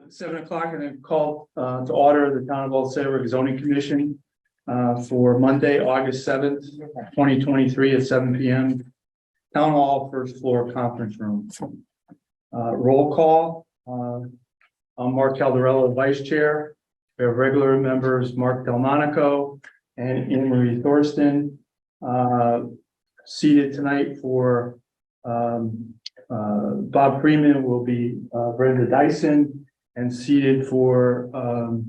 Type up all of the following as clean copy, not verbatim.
7 o'clock, and then call to order the Town of Old Saybrook Zoning Commission for Monday, August 7th, 2023 at 7 p.m. Town Hall, first floor conference room. Roll call. I'm Mark Caldarello, Vice Chair. We have regular members Mark Delmonico and Anne Marie Thorsten. Seated tonight for Bob Freeman will be Brenda Dyson, and seated for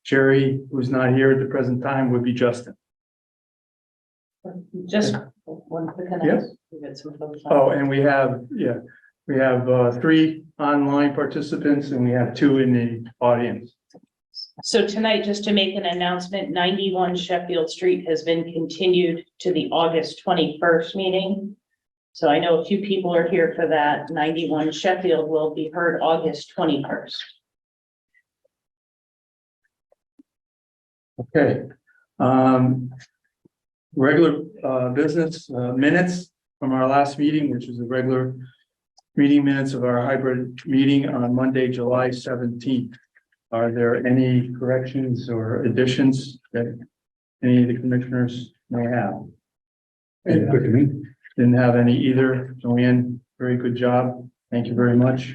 Jerry, who's not here at the present time, would be Justin. Just one quick Yes. announcement. Oh, and we have 3 online participants, and we have 2 in the audience. So tonight, just to make an announcement, 91 Sheffield Street has been continued to the August 21st meeting. So I know a few people are here for that. 91 Sheffield will be heard August 21st. Okay. Regular business minutes from our last meeting, which is the regular meeting minutes of our hybrid meeting on Monday, July 17th. Are there any corrections or additions that any of the commissioners may have? Didn't have any either. Joanne, very good job. Thank you very much.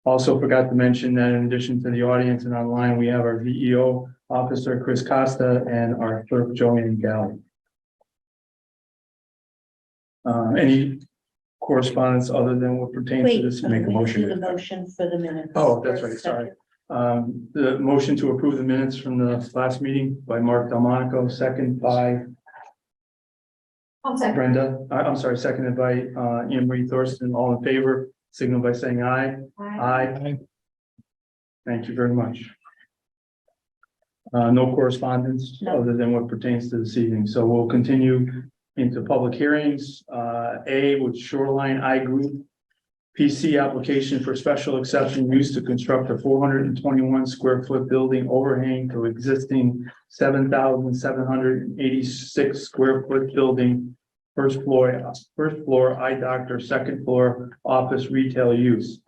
Also forgot to mention that in addition to the audience and online, we have our VEO officer, Chris Costa, and our clerk, Joanne Galley. Any correspondence other than what pertains to this? Make a motion. The motion for the minutes. Oh, that's right, sorry. The motion to approve the minutes from the last meeting by Mark Delmonico, second by Brenda. I'm sorry, seconded by Anne Marie Thorsten. All in favor, signal by saying aye. Aye. Thank you very much. No correspondence other than what pertains to this evening. So we'll continue into public hearings. A with Shoreline I Group PC application for special exception use to construct a 421 square foot building overhang to existing 7,786 square foot building. First floor eye doctor, second floor office retail use.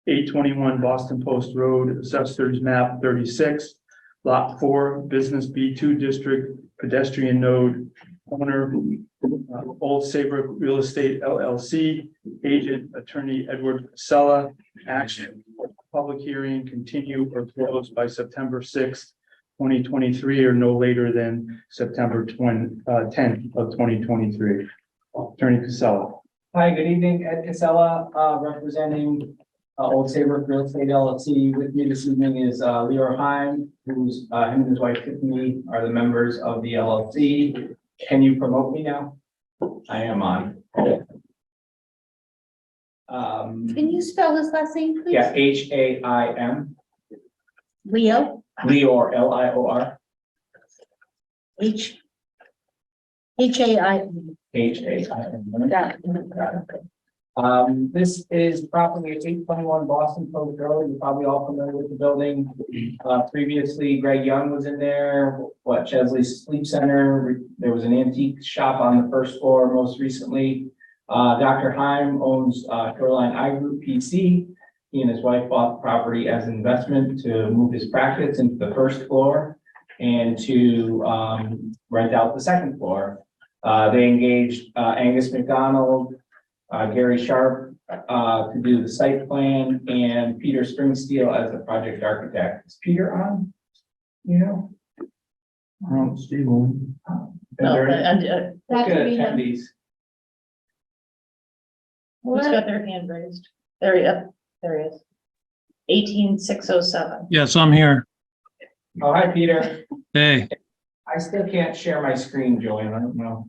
821 Boston Post Road, Assessors Map 36, Lot 4, Business B2 District, pedestrian node, owner, Old Saybrook Real Estate LLC, agent attorney Edward Casella. Action, public hearing continue or close by September 6th, 2023, or no later than September 10th of 2023. Attorney Casella. Hi, good evening. Ed Casella, representing Old Saybrook Real Estate LLC. With me this evening is Leo Heim, who's him and his wife Tiffany are the members of the LLC. Can you promote me now? I am on. Can you spell his last name, please? Yeah, H-A-I-M. Leo. Leor, L-I-O-R. H-A-I-M. H-A-I-M. Got it. This is property at 821 Boston Post Road. You're probably all familiar with the building. Previously, Greg Young was in there. Chesley's Sleep Center. There was an antique shop on the first floor most recently. Dr. Heim owns Shoreline I Group PC. He and his wife bought the property as an investment to move his practice into the first floor and to rent out the second floor. They engaged Angus McDonald, Gary Sharp to do the site plan, and Peter Springsteel as the project architect. Is Peter on? You know? Steve. Good attendees. Who's got their hand raised? There he is. 18607. Yes, I'm here. Oh, hi, Peter. Hey, I still can't share my screen, Joanne. I don't know.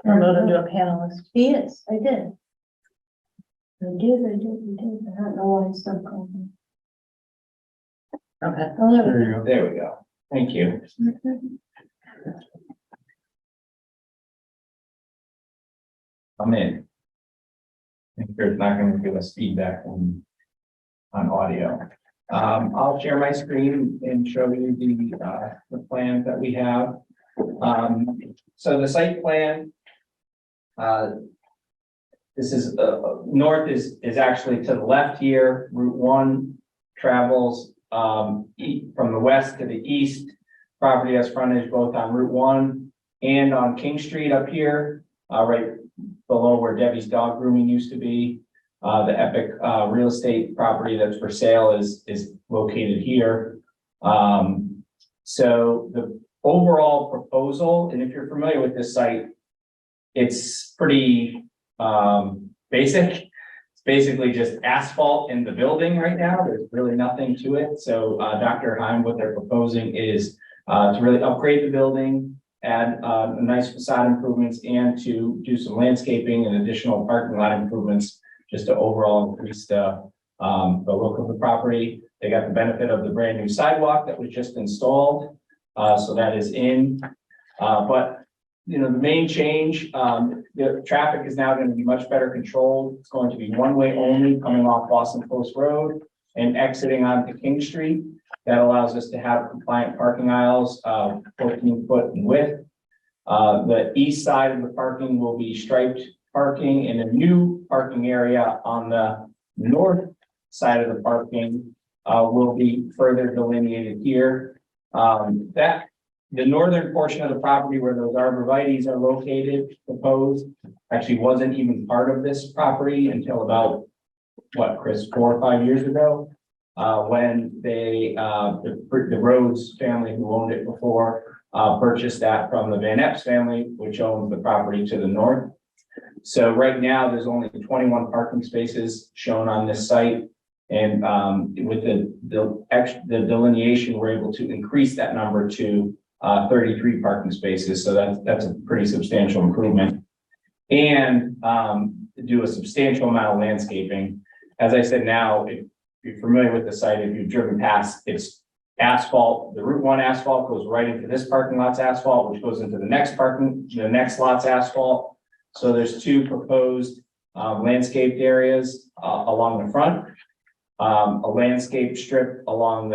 Promote him to a panelist. He is, I did. I don't know why it's not calling. Okay. Oh, there There we you go. There we go. Thank you. go. I'm in. I think there's not going to give us feedback on audio. I'll share my screen and show you the plans that we have. So the site plan This is, north is actually to the left here. Route 1 travels, from the west to the east. Property has frontage both on Route 1 and on King Street up here, right below where Debbie's dog grooming used to be. The Epic, real estate property that's for sale is located here. So the overall proposal, and if you're familiar with this site, it's pretty basic. It's basically just asphalt in the building right now. There's really nothing to it. So Dr. Heim, what they're proposing is to really upgrade the building, add nice facade improvements, and to do some landscaping and additional parking lot improvements just to overall increase the look of the property. They got the benefit of the brand new sidewalk that was just installed. So that is in, but you know, the main change, the traffic is now going to be much better controlled. It's going to be one way only coming off Boston Post Road and exiting onto King Street. That allows us to have compliant parking aisles, 14 foot in width. The east side of the parking will be striped parking, and a new parking area on the north side of the parking will be further delineated here. The northern portion of the property where those arborvitaes are located, proposed, actually wasn't even part of this property until about, what, Chris, 4 or 5 years ago, when they, the Rhodes family who owned it before, purchased that from the Van Epps family, which owns the property to the north. So right now, there's only 21 parking spaces shown on this site. And with the delineation, we're able to increase that number to 33 parking spaces. So that's a pretty substantial improvement. And do a substantial amount of landscaping. As I said, now, if you're familiar with the site, if you've driven past, it's asphalt. The Route 1 asphalt goes right into this parking lot's asphalt, which goes into the next lot's asphalt. So there's 2 proposed landscaped areas along the front. A landscape strip along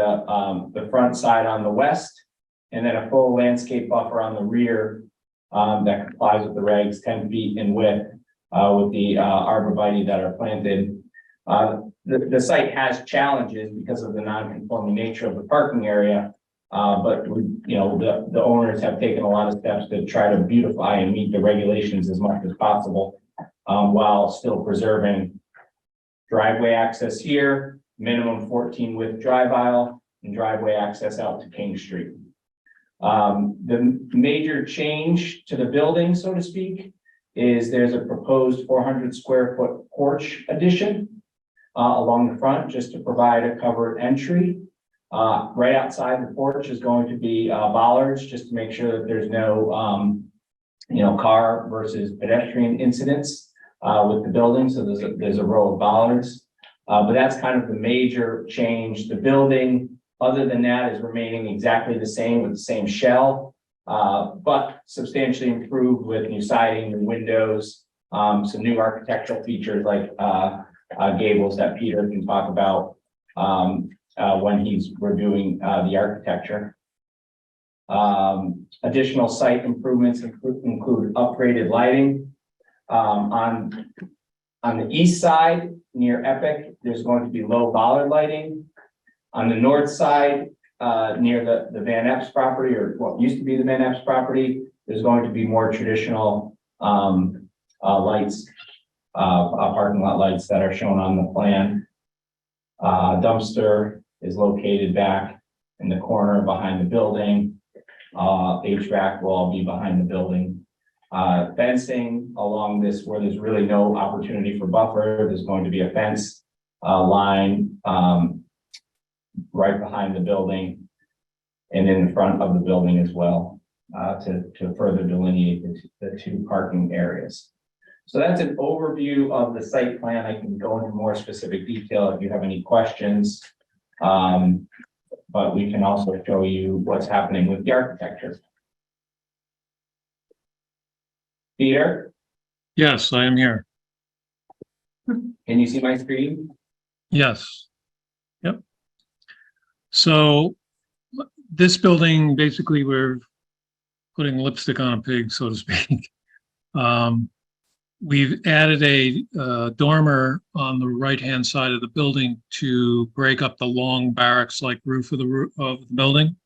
the front side on the west, and then a full landscape buffer on the rear that complies with the regs, 10 feet in width with the arborvitae that are planted. The site has challenges because of the non-conforming nature of the parking area, but the owners have taken a lot of steps to try to beautify and meet the regulations as much as possible, while still preserving driveway access here, minimum 14 width drive aisle, and driveway access out to King Street. The major change to the building, so to speak, is there's a proposed 400 square foot porch addition along the front, just to provide a covered entry. Right outside the porch is going to be bollards, just to make sure that there's no car versus pedestrian incidents with the building. So there's a row of bollards, but that's kind of the major change. The building, other than that, is remaining exactly the same with the same shell, but substantially improved with new siding and windows, some new architectural features like gables that Peter can talk about when he's reviewing the architecture. Additional site improvements include upgraded lighting. On the east side near Epic, there's going to be low bollard lighting. On the north side, near the Van Epps property, or what used to be the Van Epps property, there's going to be more traditional lights, parking lot lights that are shown on the plan. Dumpster is located back in the corner behind the building. HVAC will all be behind the building. Fencing along this, where there's really no opportunity for buffer, there's going to be a fence line right behind the building and in front of the building as well, to further delineate the 2 parking areas. So that's an overview of the site plan. I can go into more specific detail if you have any questions. But we can also show you what's happening with the architecture. Peter, Yes, I am here. can you see my screen? Yes. Yep. So this building, basically, we're putting lipstick on a pig, so to speak. we've added a dormer on the right-hand side of the building to break up the long barracks-like roof of the building.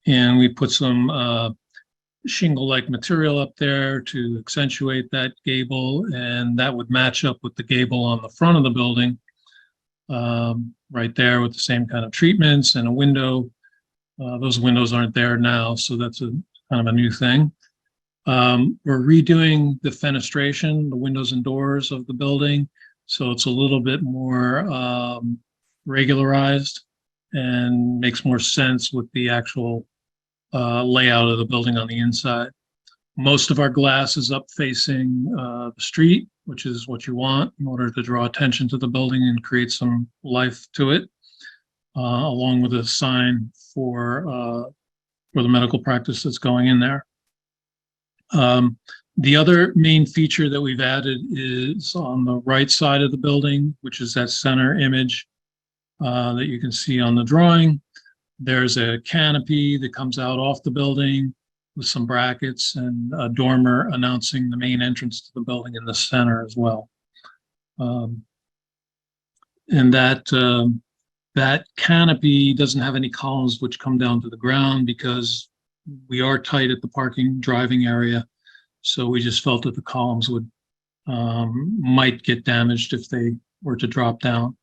And we put some shingle-like material up there to accentuate that gable, and that would match up with the gable on the front of the building, right there with the same kind of treatments and a window. Those windows aren't there now, so that's a kind of a new thing. We're redoing the fenestration, the windows and doors of the building, so it's a little bit more regularized and makes more sense with the actual layout of the building on the inside. Most of our glass is up facing the street, which is what you want in order to draw attention to the building and create some life to it, along with a sign for the medical practice that's going in there. The other main feature that we've added is on the right side of the building, which is that center image that you can see on the drawing. There's a canopy that comes out off the building with some brackets and a dormer announcing the main entrance to the building in the center as well. And that canopy doesn't have any columns which come down to the ground because we are tight at the parking driving area. So we just felt that the columns would might get damaged if they were to drop down.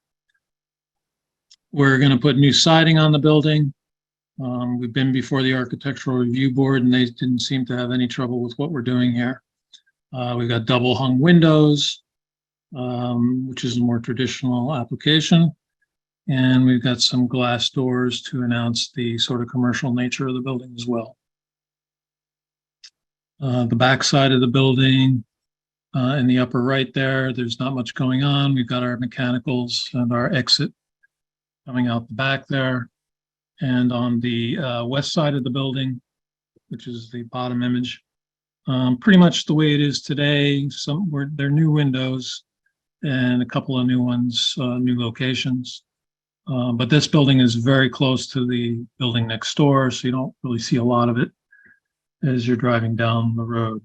We're going to put new siding on the building. We've been before the Architectural Review Board and they didn't seem to have any trouble with what we're doing here. We've got double hung windows, which is a more traditional application. And we've got some glass doors to announce the sort of commercial nature of the building as well. The back side of the building, in the upper right there's not much going on. We've got our mechanicals and our exit coming out the back there. And on the west side of the building, which is the bottom image, pretty much the way it is today. They're new windows and a couple of new ones, new locations. But this building is very close to the building next door, so you don't really see a lot of it as you're driving down the road.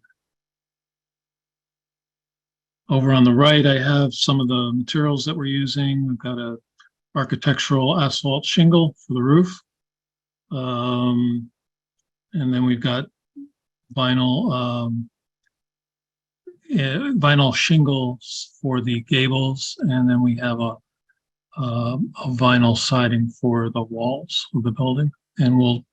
Over on the right, I have some of the materials that we're using. We've got a architectural asphalt shingle for the roof. And then we've got vinyl shingles for the gables. And then we have a vinyl siding for the walls of the building. And we'll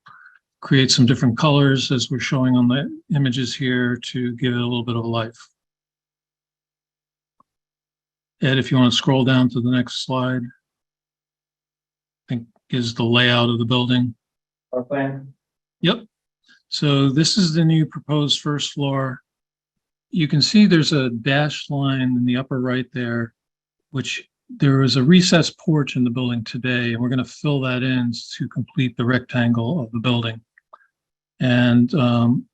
create some different colors as we're showing on the images here to give it a little bit of life. Ed, if you want to scroll down to the next slide, I think is the layout of the building. Our plan. Yep. So this is the new proposed first floor. You can see there's a dashed line in the upper right there, which there is a recessed porch in the building today, and we're going to fill that in to complete the rectangle of the building. And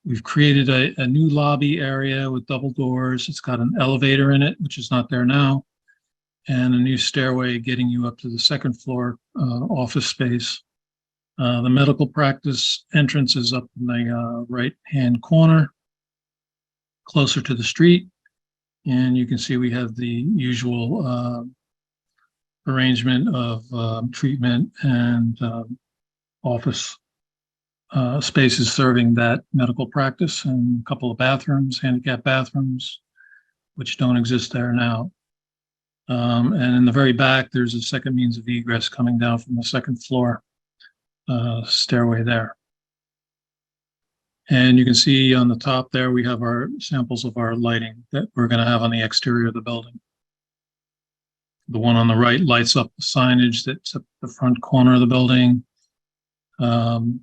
we've created a new lobby area with double doors. It's got an elevator in it, which is not there now, and a new stairway getting you up to the second floor office space. The medical practice entrance is up in the right-hand corner, closer to the street. And you can see we have the usual arrangement of treatment and office spaces serving that medical practice, and a couple of bathrooms, handicap bathrooms, which don't exist there now. And in the very back, there's a second means of egress coming down from the second floor stairway there. And you can see on the top there, we have our samples of our lighting that we're going to have on the exterior of the building. The one on the right lights up the signage that's at the front corner of the building. The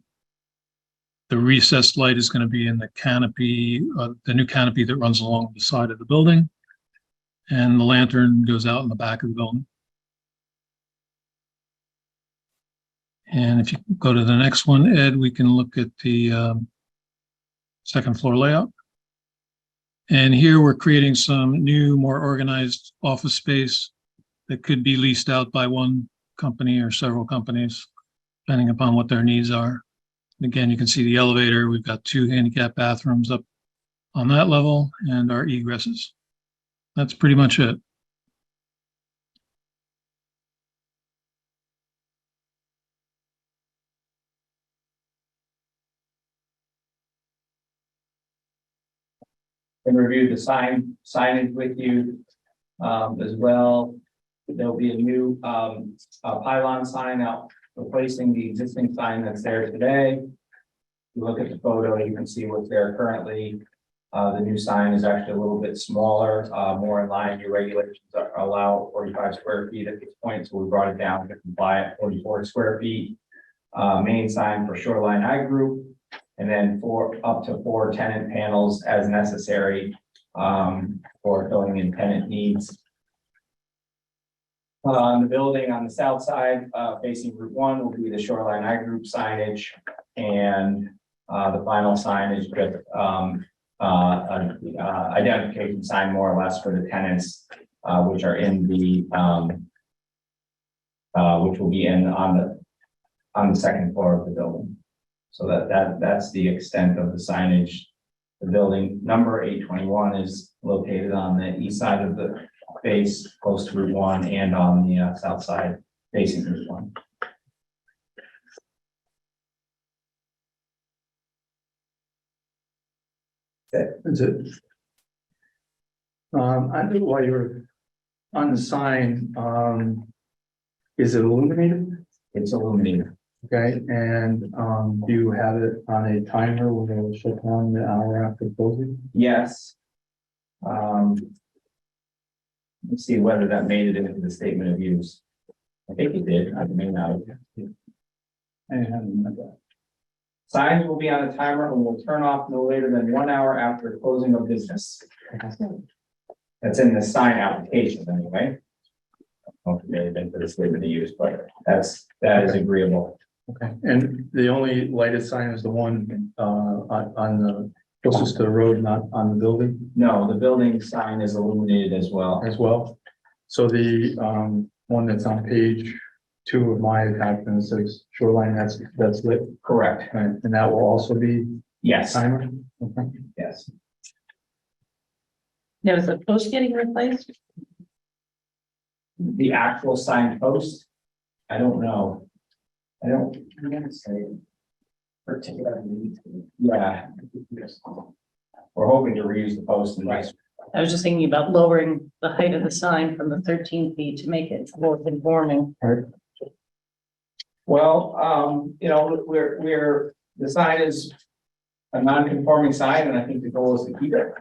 recessed light is going to be in the canopy, the new canopy that runs along the side of the building. And the lantern goes out in the back of the building. And if you go to the next one, Ed, we can look at the second floor layout. And here we're creating some new, more organized office space that could be leased out by one company or several companies, depending upon what their needs are. And again, you can see the elevator. We've got two handicap bathrooms up on that level and our egresses. That's pretty much it. And review the signage with you, as well. There'll be a new, pylon sign out replacing the existing sign that's there today. If you look at the photo, you can see what's there currently. The new sign is actually a little bit smaller, more in line. Your regulations allow 45 square feet at this point, so we brought it down to comply at 44 square feet. Main sign for Shoreline Ag Group, and then up to 4 tenant panels as necessary, for filling in tenant needs. The building on the south side, facing Route 1 will be the Shoreline Ag Group signage, and the final sign is just identification sign more or less for the tenants, which are in the which will be on the second floor of the building. So that's the extent of the signage. The building number 821 is located on the east side of the base, close to Route 1, and on the south side facing Route 1. That's it. I think while you're on the sign, is it illuminated? It's illuminated. Okay, and, do you have it on a timer where it'll shut down the hour after closing? Yes. Let's see whether that made it into the statement of use. I think it did. I may not. I haven't read that. Signs will be on a timer and will turn off no later than 1 hour after closing of business. That's in the sign application anyway. I don't know if it may have been for the statement of use, but that is agreeable. Okay, and the only lighted sign is the one, on the closest to the road, not on the building No, the building sign is illuminated as well. as well? So the, one that's on page 2 of my attachment says Shoreline, that's lit, Correct. right? And that will also be Yes, timer? Okay. yes. Now, is the post getting replaced? The actual sign post, I don't know. I'm gonna say. Particularly, yeah. We're hoping to reuse the post and vice. I was just thinking about lowering the height of the sign from the 13 feet to make it more conforming. Well, you know, the sign is a non-conforming sign, and I think the goal is to keep it.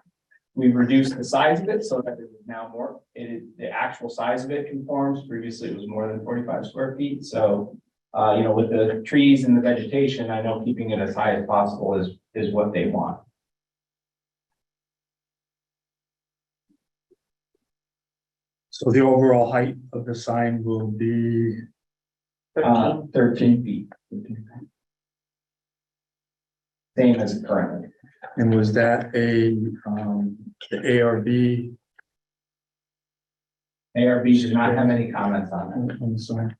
We've reduced the size of it so that it is now more, the actual size of it conforms. Previously, it was more than 45 square feet, so you know, with the trees and the vegetation, I know keeping it as high as possible is what they want. So the overall height of the sign will be 13 feet. Same as currently. and was that the ARB ARB does not have any comments on it. on the sign?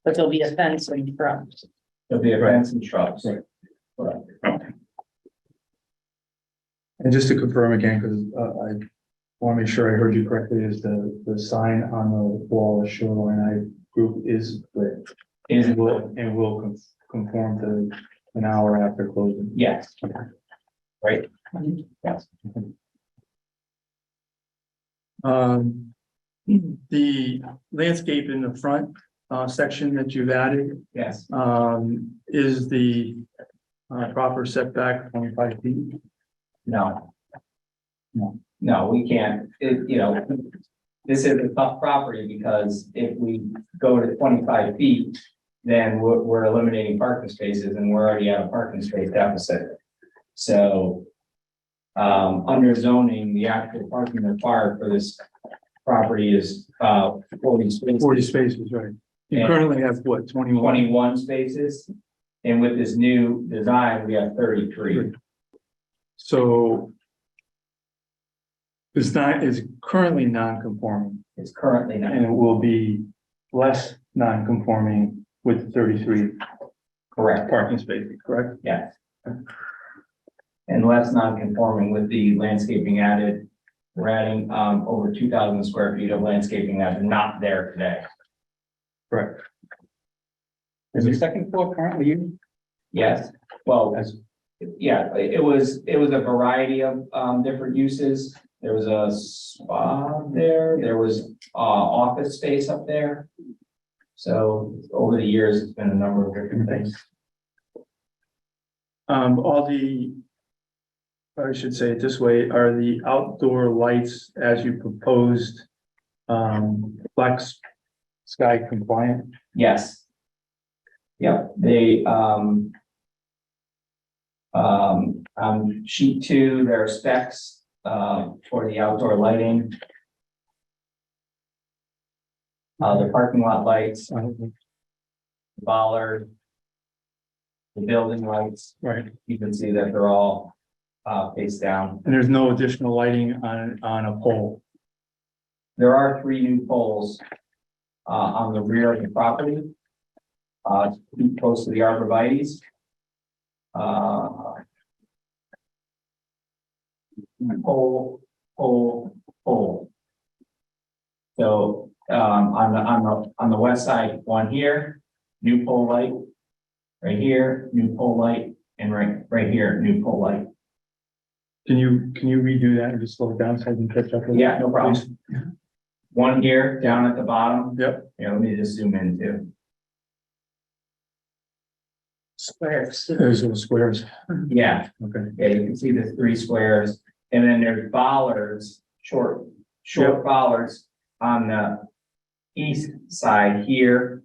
But there'll be a fence in front. There'll be a fence and shrubs. Right. Correct. And just to confirm again, because I want to make sure I heard you correctly, is the sign on the wall of Shoreline Group is lit and will conform to an hour after closing. Yes. Right. Yes. The landscape in the front section that you've added, Yes. is the proper setback 25 feet? No. No, we can't. You know, this is a tough property because if we go to 25 feet, then we're eliminating parking spaces and we're already at a parking space deficit. So under zoning, the actual parking required for this property is 40 spaces. 40 spaces, right? You Yeah. currently have what, 21? 21 spaces, and with this new design, we have 33. So is currently non-conforming, It's currently and it not will be less non-conforming with 33 correct. parking spaces, correct? Yes. and less non-conforming with the landscaping added. We're adding, over 2,000 square feet of landscaping that's not there today. Correct. Is the second floor currently used? Yes, well, As, yeah, it was a variety of, different uses. There was a spa there, there was, office space up there. So over the years, it's been a number of different things. All the, I should say it this way, are the outdoor lights as you proposed, flex sky compliant? Yes. Yep, they, on sheet 2, there are specs, for the outdoor lighting. The parking lot lights, the bollard, the building lights, Right, you can see that they're all, face down. and there's no additional lighting on a pole. There are 3 new poles, on the rear of the property. Close to the arborvitae's. Pole. So, on the west side, one here, new pole light. Right here, new pole light, and right here, new pole light. Can you redo that and just slow it down so I can catch up with it? Yeah, no problem. One here, down at the bottom. Yep. Yeah, let me just zoom in too. Squares. There's little squares. Yeah, Okay. yeah, you can see the 3 squares, and then there's bollards, short bollards on the east side here.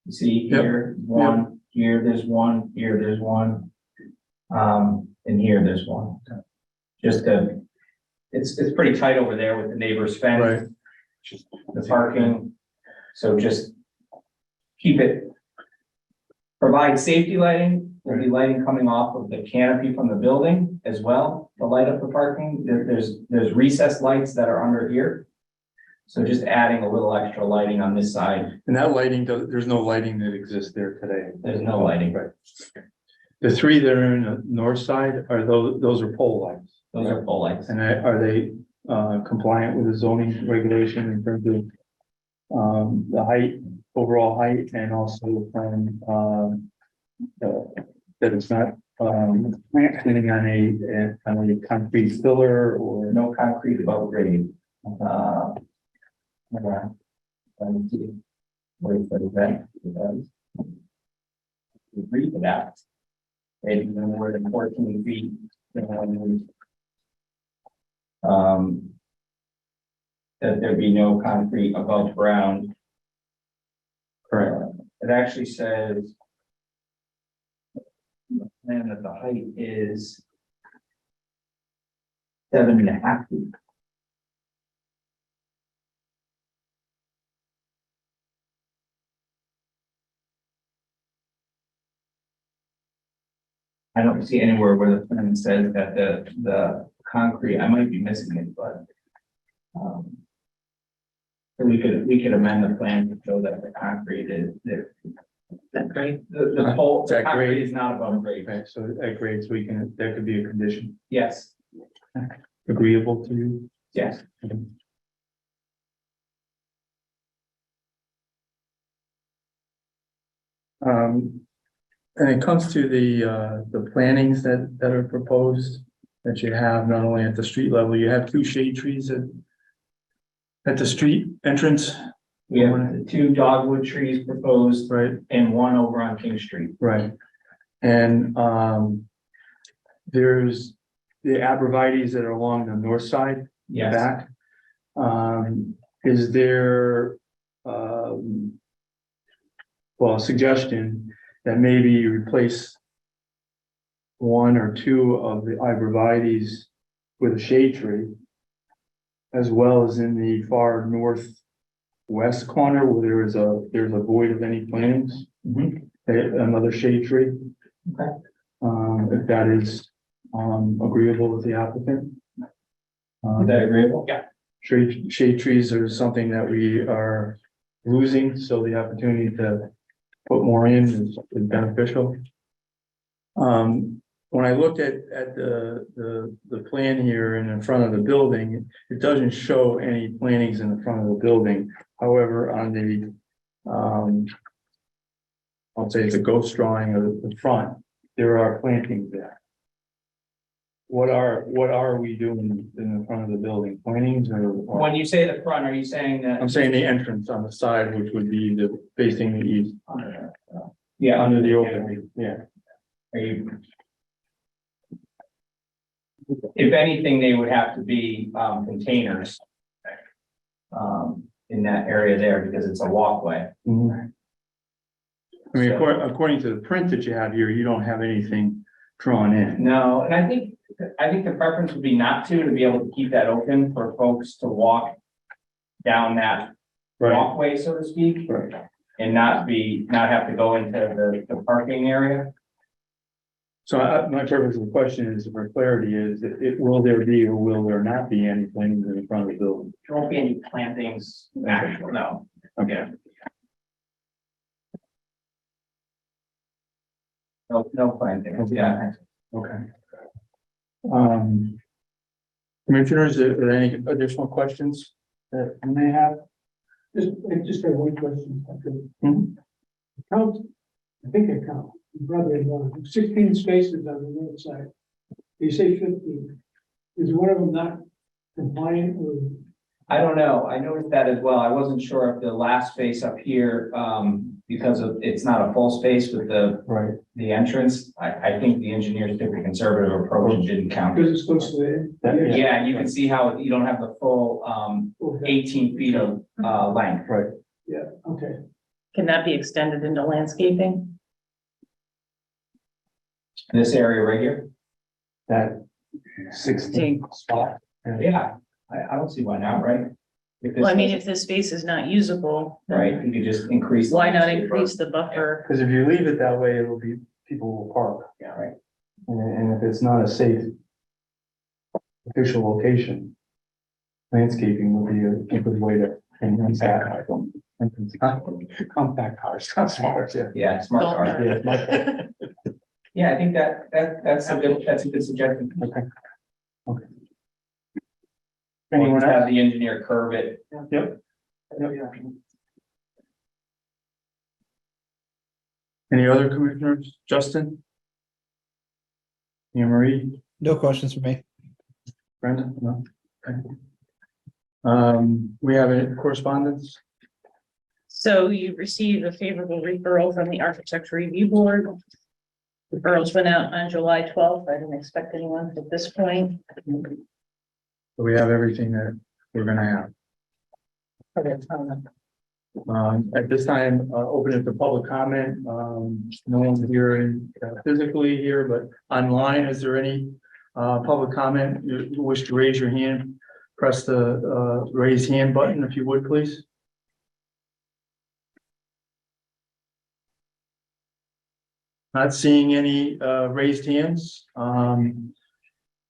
You see Yep. here, one, here, there's one, here, there's one. And here, there's one. Just it's pretty tight over there with the neighbor's Right. fence. The parking, so just keep it. Provide safety lighting, there'll be lighting coming off of the canopy from the building as well, to light up the parking. There's recessed lights that are under here. So just adding a little extra lighting on this side, And that lighting, there's no lighting that exists there today. there's no lighting, Right. The 3 that are in the north side are those are pole lights. those are full lights. And are they compliant with the zoning regulation in terms of the height, overall height, and also from that it's not standing on a concrete pillar or No concrete above grade. Wait for the event. Agree to that. Maybe no more than 14 feet. That there be no concrete above ground. It actually says. And that the height is 7.5 feet. I don't see anywhere where the plan says that the concrete, I might be missing it, but. So we could amend the plan to show that the concrete is there. That great. The whole, the That concrete grade? is not above grade. okay, so at grades that could be a condition Yes, agreeable to you. yes. And it comes to the plantings that are proposed, that you have not only at the street level, you have 2 shade trees at the street entrance, We have the 2 dogwood trees proposed right? and 1 over on King Street. Right. And there's the arborvitae's that are along the north side, the Yes, back. Is there a suggestion that maybe you replace 1 or 2 of the arborvitae's with a shade tree, as well as in the far northwest corner where there's a void of any plantings, Mhm. another shade tree? Okay. If that is agreeable with the applicant. Is that agreeable? Yeah. Shade trees are something that we are losing, so the opportunity to put more in is beneficial. when I looked at the plan here and in front of the building, it doesn't show any plantings in the front of the building. However, on the, I'll say the ghost drawing of the front, there are plantings there. What are we doing in the front of the building? Plantings or? When you say the front, are you saying that? I'm saying the entrance on the side, which would be the facing the east, Yeah, under the opening, yeah. Are you? If anything, they would have to be containers. In that area there, because it's a walkway. Mhm. I mean, according to the print that you have here, you don't have anything drawn in. No, and I think the preference would be not to be able to keep that open for folks to walk down that walkway, so to speak, Right. and not have to go into the parking area. So my purpose of the question is, for clarity, is will there be or will there not be any plantings in the front of the building? There won't be any plantings, actual, no. Okay. No plantings, yeah. Okay. Commissioners, are there any additional questions that you may have? I just have one question. I could Mhm. count, I think I count, brother, 16 spaces on the north side. You say 15. Is one of them not compliant or? I don't know, I noticed that as well, I wasn't sure if the last space up here, because it's not a full space with Right. the entrance, I think the engineers took a conservative approach and didn't count. Because it's close to the end? Yeah. Yeah, you can see how you don't have the full, Okay. 18 feet of, length. Right. Yeah, okay. Can that be extended into landscaping? This area right here? That 16 spot. Yeah, I don't see why not, right? If this- Well, I mean, if the space is not usable, then Right, you could just increase. why not increase the buffer? Because if you leave it that way, it'll be, people will park. Yeah, right. And if it's not a safe official location, landscaping will be a good way to enhance that. Compact cars, not smart, yeah. Yeah, smart car. Yeah, smart. Yeah, I think that's a good suggestion. Okay. Okay. Or Anyone just have else? the engineer curve it. Yep. Any other commissioners? Justin? Anne Marie? No questions for me. Brenda? No? Okay. We have a correspondence? So you received a favorable referral from the Architecture Review Board. Referrals went out on July 12th. I didn't expect anyone at this point. So we have everything that we're gonna have. At this time, open it to public comment. No one's here physically here, but online, is there any public comment? You wish to raise your hand? Press the raise hand button if you would, please. Not seeing any raised hands.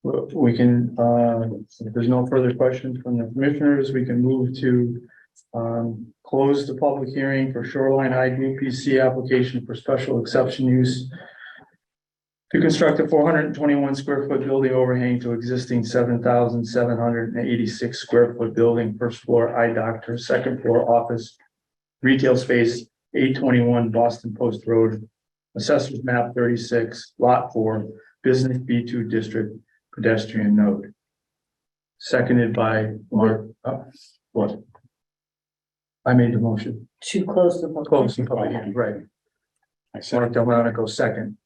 We can, if there's no further questions from the commissioners, we can move to close the public hearing for Shoreline I Group PC application for special exception use to construct a 421 square foot building overhang to existing 7,786 square foot building, first floor eye doctor, second floor office, retail space, 821 Boston Post Road, Assessors Map 36, Lot 4, Business B2 District, pedestrian node. Seconded by Mark, what? I made the motion. To close the book. Close the public hearing, right. Mark Delmonico second.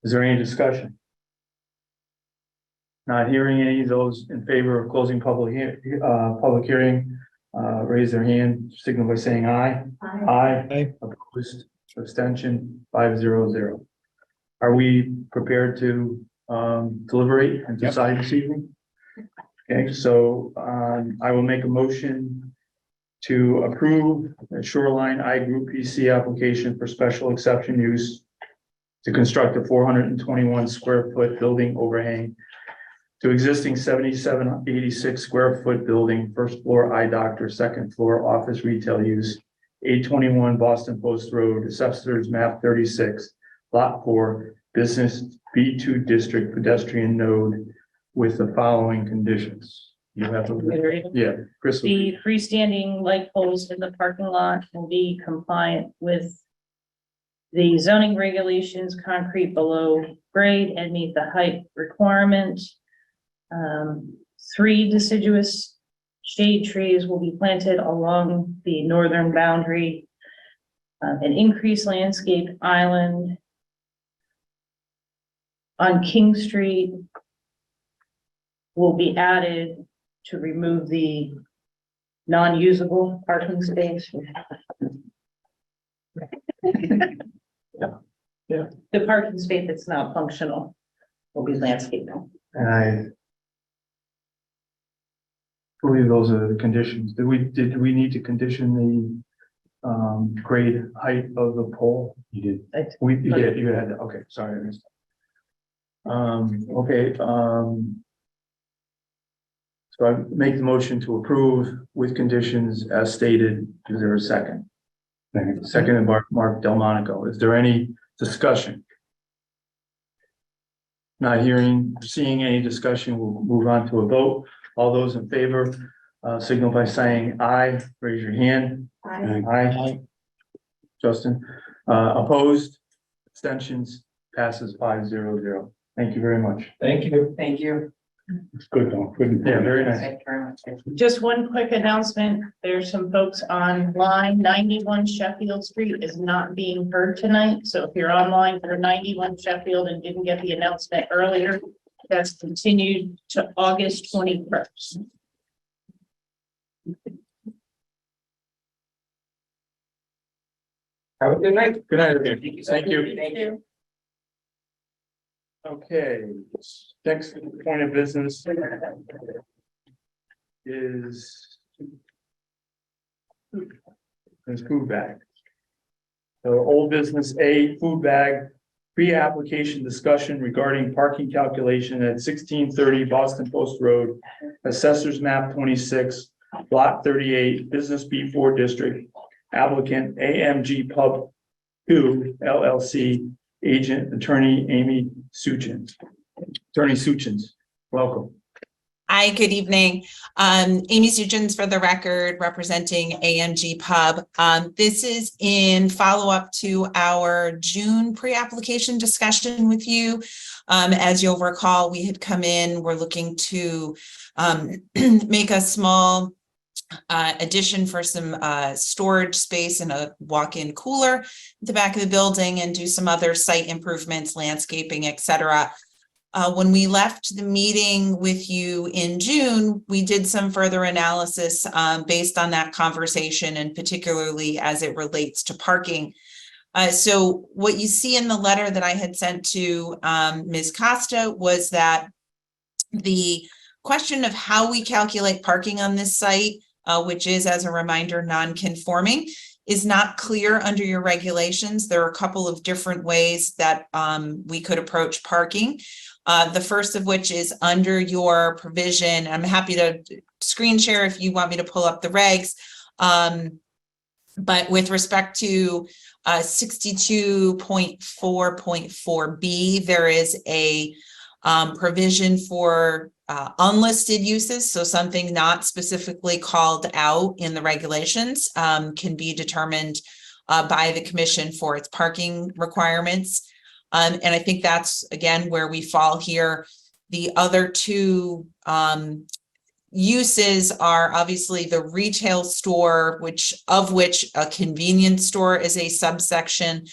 Is there any discussion? Not hearing any of those in favor of closing public hearing, raise their hand, signal by saying aye. Aye. Aye. Opposed, abstention, 500. Are we prepared to deliberate and decide this evening? Okay, so I will make a motion to approve the Shoreline I Group PC application for special exception use to construct a 421 square foot building overhang to existing 7786 square foot building, first floor eye doctor, second floor office retail use, 821 Boston Post Road, Assessors Map 36, Lot 4, business B2 district pedestrian node with the following conditions. You have to, yeah, Chris. The freestanding light poles in the parking lot will be compliant with the zoning regulations, concrete below grade and meet the height requirement. 3 deciduous shade trees will be planted along the northern boundary. An increased landscape island on King Street will be added to remove the non-usable parking space. Yeah. The parking space that's not functional will be landscaped. And I believe those are the conditions. Did we need to condition the grade height of the pole? You did. You did, you had, okay, sorry, I missed that. Okay, so I make the motion to approve with conditions as stated. Is there a second? Second, Mark Delmonico. Is there any discussion? Not seeing any discussion, we'll move on to a vote. All those in favor, signal by saying aye. Raise your hand. Aye. Justin, opposed, abstentions, passes 5-0-0. Thank you very much. Thank you. Thank you. It's good though. Good. Yeah, very nice. Thank you very much. Just one quick announcement. There's some folks online. 91 Sheffield Street is not being heard tonight. So if you're online for 91 Sheffield and didn't get the announcement earlier, that's continued to August 21st. Have a good night. Good night. everybody. Thank you. Thank you. Okay, next point of business is food bag. So old business A, food bag, pre-application discussion regarding parking calculation at 1630 Boston Post Road, Assessors Map 26, Lot 38, Business B4 District, applicant AMG Pub 2 LLC, agent attorney Amy Suchins. Attorney Suchins, welcome. Hi, good evening. Amy Suchins for the record, representing AMG Pub. This is in follow-up to our June pre-application discussion with you. As you'll recall, we had come in, we're looking to make a small addition for some storage space and a walk-in cooler at the back of the building and do some other site improvements, landscaping, etc. When we left the meeting with you in June, we did some further analysis based on that conversation, and particularly as it relates to parking. So what you see in the letter that I had sent to Ms. Costa was that the question of how we calculate parking on this site, which is, as a reminder, non-conforming, is not clear under your regulations. There are a couple of different ways that we could approach parking. The first of which is under your provision. I'm happy to screen share if you want me to pull up the regs. But with respect to 62.4.4B, there is a provision for unlisted uses. So something not specifically called out in the regulations can be determined by the commission for its parking requirements. And I think that's, again, where we fall here. The other two uses are obviously the retail store, which a convenience store is a subsection.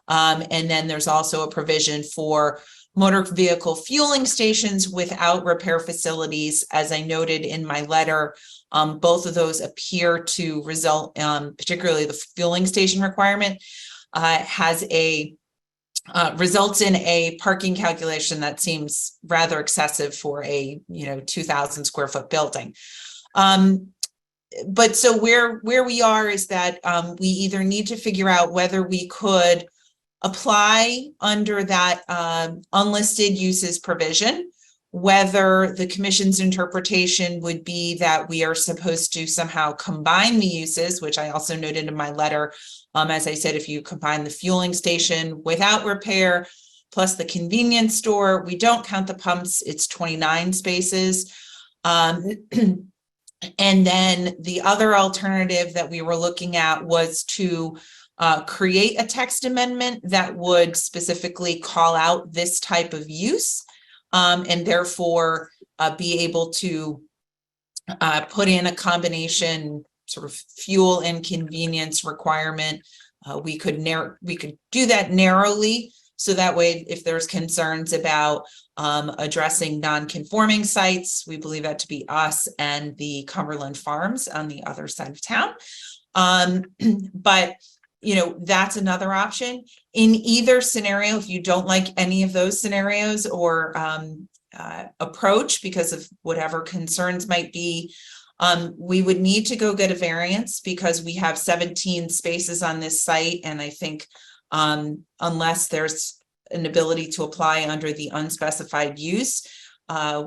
And then there's also a provision for motor vehicle fueling stations without repair facilities. As I noted in my letter, both of those appear to result, particularly the fueling station requirement, results in a parking calculation that seems rather excessive for a 2,000 square foot building. But so where we are is that we either need to figure out whether we could apply under that unlisted uses provision, whether the commission's interpretation would be that we are supposed to somehow combine the uses, which I also noted in my letter. As I said, if you combine the fueling station without repair plus the convenience store. We don't count the pumps, it's 29 spaces. And then the other alternative that we were looking at was to create a text amendment that would specifically call out this type of use, and therefore be able to put in a combination sort of fuel and convenience requirement. We could do that narrowly, so that way if there's concerns about addressing non-conforming sites, we believe that to be us and the Cumberland Farms on the other side of town. But you know, that's another option. In either scenario, if you don't like any of those scenarios or approach because of whatever concerns might be, we would need to go get a variance because we have 17 spaces on this site. And I think unless there's an ability to apply under the unspecified use,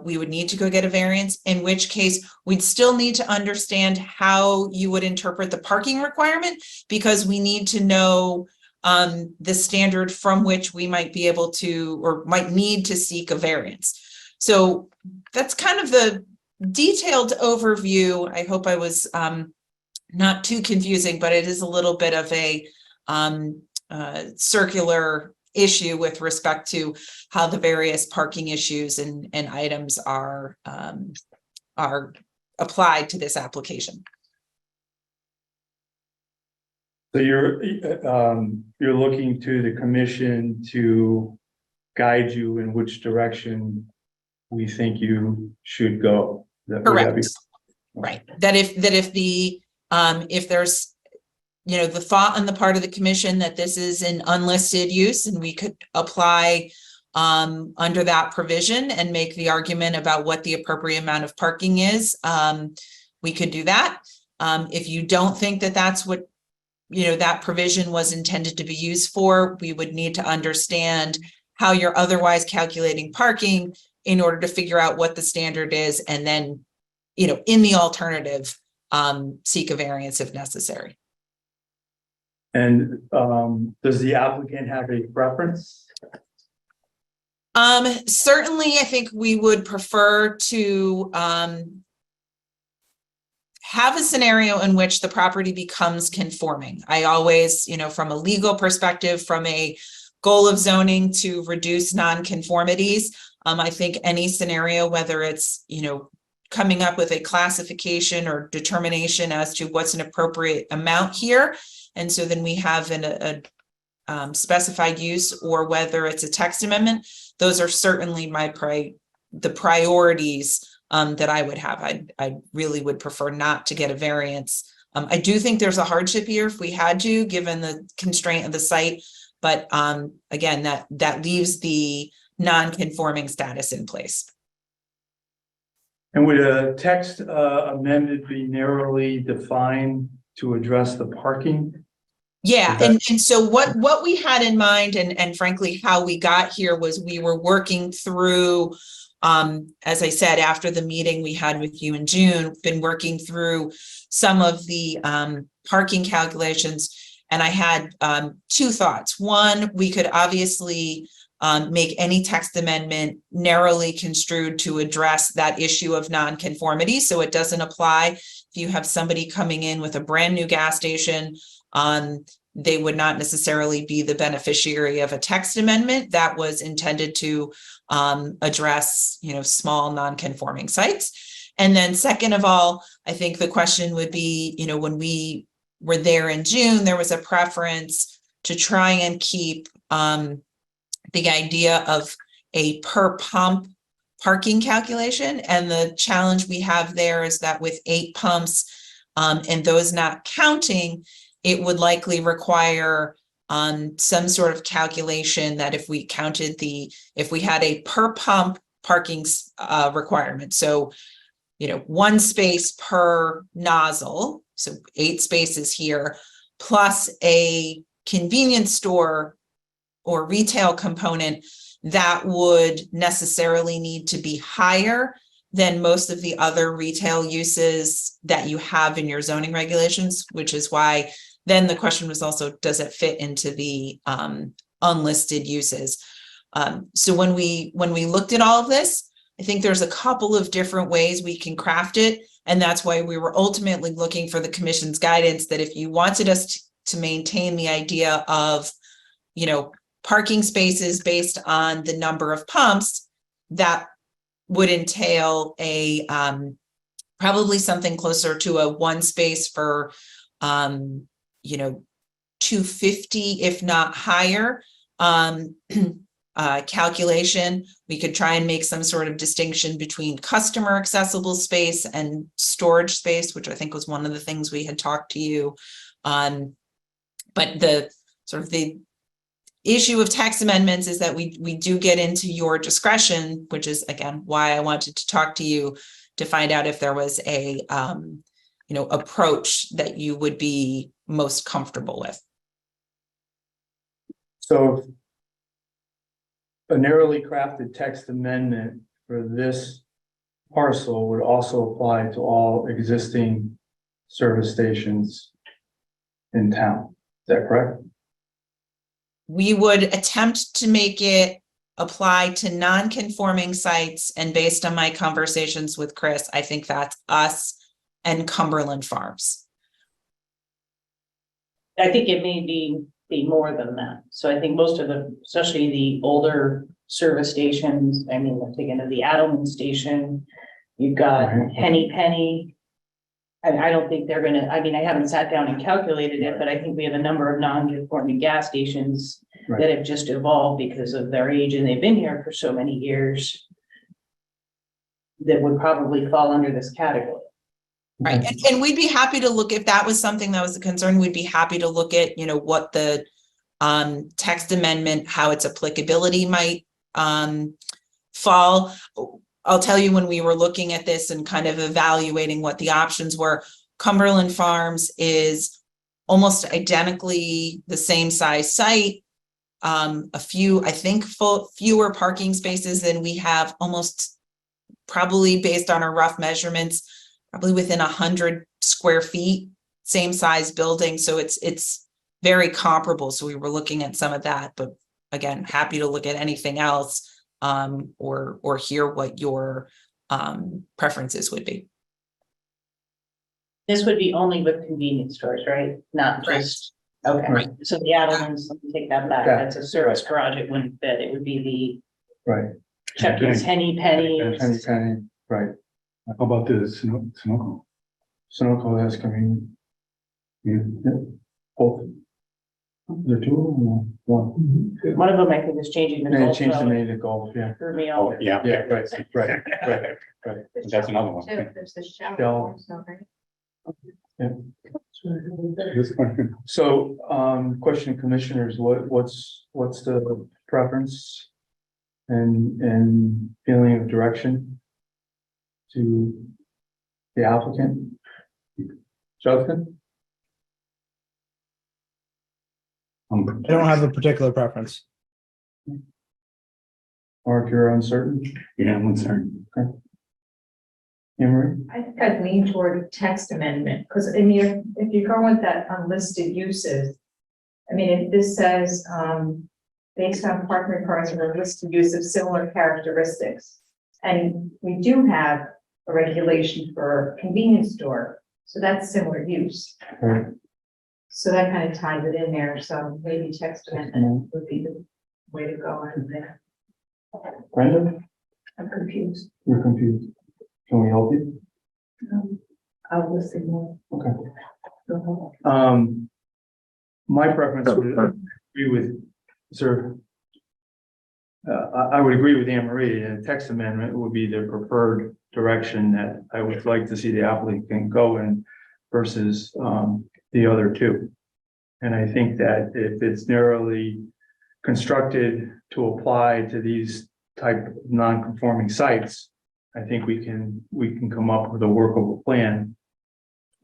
we would need to go get a variance, in which case we'd still need to understand how you would interpret the parking requirement, because we need to know the standard from which we might be able to or might need to seek a variance. So that's kind of the detailed overview. I hope I was not too confusing, but it is a little bit of a circular issue with respect to how the various parking issues and items are applied to this application. So you're looking to the commission to guide you in which direction we think you should go. Correct. Right. That if there's, you know, the thought on the part of the commission that this is an unlisted use and we could apply under that provision and make the argument about what the appropriate amount of parking is, we could do that. If you don't think that that's what, you know, that provision was intended to be used for, we would need to understand how you're otherwise calculating parking in order to figure out what the standard is, and then, you know, in the alternative, seek a variance if necessary. And does the applicant have a preference? Certainly, I think we would prefer to have a scenario in which the property becomes conforming. I always, you know, from a legal perspective, from a goal of zoning to reduce non-conformities, I think any scenario, whether it's, you know, coming up with a classification or determination as to what's an appropriate amount here, and so then we have a specified use, or whether it's a text amendment, those are certainly the priorities that I would have. I really would prefer not to get a variance. I do think there's a hardship here if we had to, given the constraint of the site, but again, that leaves the non-conforming status in place. And would a text amendment be narrowly defined to address the parking? Yeah, and so what we had in mind, and frankly, how we got here was we were working through, as I said, after the meeting we had with you in June, been working through some of the parking calculations, and I had two thoughts. One, we could obviously make any text amendment narrowly construed to address that issue of nonconformity, so it doesn't apply if you have somebody coming in with a brand new gas station. They would not necessarily be the beneficiary of a text amendment that was intended to address, you know, small non-conforming sites. And then second of all, I think the question would be, you know, when we were there in June, there was a preference to try and keep the idea of a per pump parking calculation. And the challenge we have there is that with 8 pumps and those not counting, it would likely require some sort of calculation that if we counted if we had a per pump parking requirement, so, you know, 1 space per nozzle, so 8 spaces here, plus a convenience store or retail component, that would necessarily need to be higher than most of the other retail uses that you have in your zoning regulations, which is why then the question was also, does it fit into the unlisted uses? So when we looked at all of this, I think there's a couple of different ways we can craft it. And that's why we were ultimately looking for the commission's guidance that if you wanted us to maintain the idea of, you know, parking spaces based on the number of pumps, that would entail a probably something closer to a one space for, you know, 250, if not higher, calculation. We could try and make some sort of distinction between customer accessible space and storage space, which I think was one of the things we had talked to you on. But the sort of the issue of text amendments is that we do get into your discretion, which is again why I wanted to talk to you to find out if there was a you know, approach that you would be most comfortable with. So a narrowly crafted text amendment for this parcel would also apply to all existing service stations in town. Is that correct? We would attempt to make it apply to non-conforming sites, and based on my conversations with Chris, I think that's us and Cumberland Farms. I think it may be more than that. So I think most of the, especially the older service stations, I mean, I'm thinking of the Adelman station, you've got Right. Henny Penny. And I don't think they're gonna, I mean, I haven't sat down and calculated it, but I think we have a number of non-conforming gas stations Right. that have just evolved because of their age and they've been here for so many years that would probably fall under this category. Right, and we'd be happy to look, if that was something that was a concern, we'd be happy to look at, you know, what the text amendment, how its applicability might fall. I'll tell you, when we were looking at this and kind of evaluating what the options were, Cumberland Farms is almost identically the same size site. A few, I think, fewer parking spaces than we have, almost probably based on our rough measurements, probably within 100 square feet, same size building. So it's very comparable. So we were looking at some of that, but again, happy to look at anything else or hear what your preferences would be. This would be only with convenience stores, right? Not just, okay, Right. so the Adelmans, let me take that back, Yeah. that's a service garage, it wouldn't fit, it would be Right. the Chucky's, Henny Penny. Penny, right. How about the Sunoco? Sunoco has convenient. Yeah, both. There two of them, or one. One of them I think is changing the They goal, changed the so name to golf, yeah. threw me off. Yeah. Yeah, right. That's another one. There's the Shell. shower also, right? This one. So, question commissioners, what's the preference and feeling of direction to the applicant? Justin? I don't have a particular preference. Or if you're uncertain? Yeah, I'm concerned. Emery? I think I'd lean toward a text amendment, because if you go with that unlisted uses, I mean, if this says, based on parking requirements or listed use of similar characteristics. And we do have a regulation for convenience store, so that's similar use. Right. So that kind of ties it in there, so maybe text amendment would be the way to go in there. Brenda? I'm confused. You're confused. Can we help you? I'll listen more. Okay. Go ahead. My preference would agree with, sir. I would agree with Anne Marie, a text amendment would be the preferred direction that I would like to see the applicant go in versus, the other two. And I think that if it's narrowly constructed to apply to these type of non-conforming sites, I think we can come up with a workable plan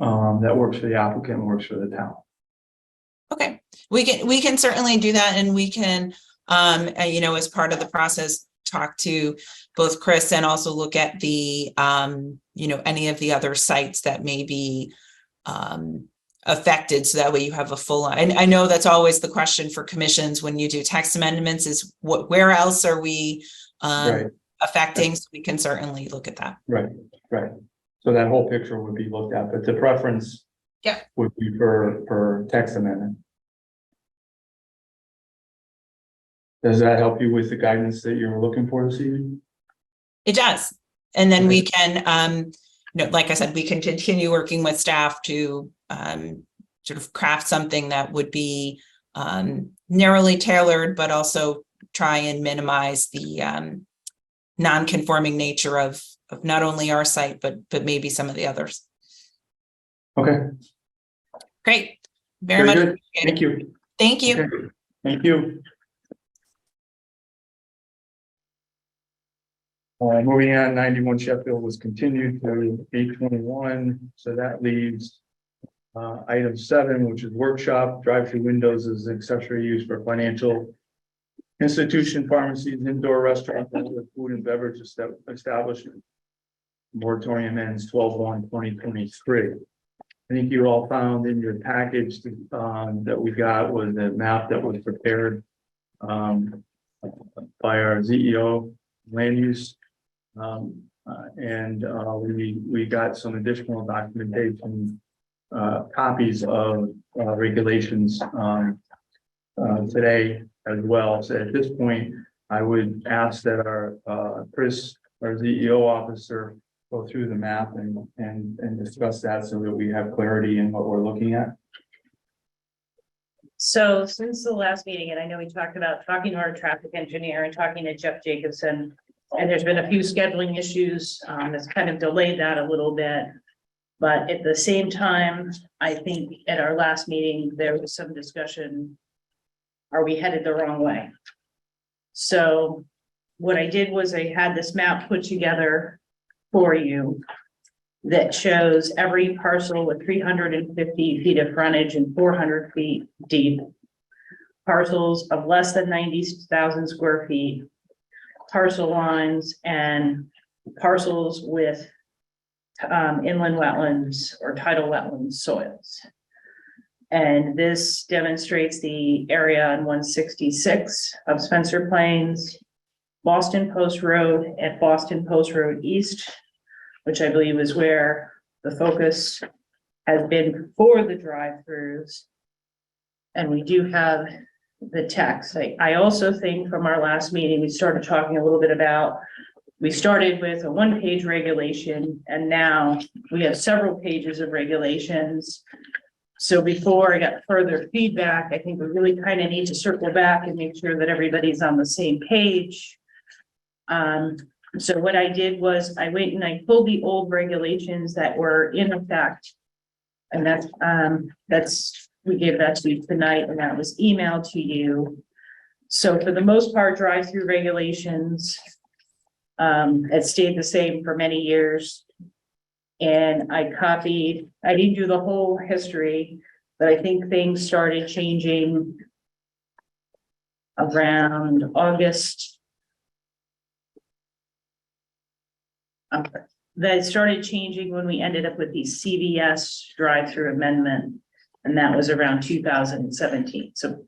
that works for the applicant, and works for the town. Okay, we can certainly do that, and we can, you know, as part of the process, talk to both Chris and also look at the, you know, any of the other sites that may be affected, so that way you have a full, and I know that's always the question for commissions when you do text amendments is where else are we Right. affecting? So we can certainly look at that. Right. So that whole picture would be looked at, but the preference. Yeah. Would be for text amendment. Does that help you with the guidance that you're looking for this evening? It does. And then we can, like I said, we can continue working with staff to sort of craft something that would be narrowly tailored, but also try and minimize the non-conforming nature of not only our site, but maybe some of the others. Okay. Great. Very much. Good. Thank you. Thank you. Okay. Thank you. Moving on, 91 Sheffield was continued to 8/21, so that leaves item 7, which is workshop, drive-through windows as accessory use for financial institution, pharmacies, indoor restaurants, with food and beverage establishment. Moratorium ends 12/1/2023. I think you all found in your package that we got was a map that was prepared by our CEO land use. We got some additional documentation, copies of regulations today as well. So at this point, I would ask that our Chris, our CEO officer, go through the map and discuss that so that we have clarity in what we're looking at. So since the last meeting, and I know we talked about talking to our traffic engineer and talking to Jeff Jacobson, and there's been a few scheduling issues that's kind of delayed that a little bit. But at the same time, I think at our last meeting, there was some discussion, are we headed the wrong way? So what I did was I had this map put together for you that shows every parcel with 350 feet of frontage and 400 feet deep, parcels of less than 90,000 square feet, parcel lines, and parcels with inland wetlands or tidal wetlands soils. And this demonstrates the area on 166 of Spencer Plains, Boston Post Road at Boston Post Road East, which I believe is where the focus has been for the drive-throughs. And we do have the text. I also think from our last meeting, we started talking a little bit about, we started with a one-page regulation, and now we have several pages of regulations. So before I got further feedback, I think we really kind of need to circle back and make sure that everybody's on the same page. So what I did was I went and I pulled the old regulations that were in effect. And that's we gave that to you tonight, and that was emailed to you. So for the most part, drive-through regulations it stayed the same for many years. And I didn't do the whole history, but I think things started changing around August. That started changing when we ended up with the CVS drive-through amendment, and that was around 2017. So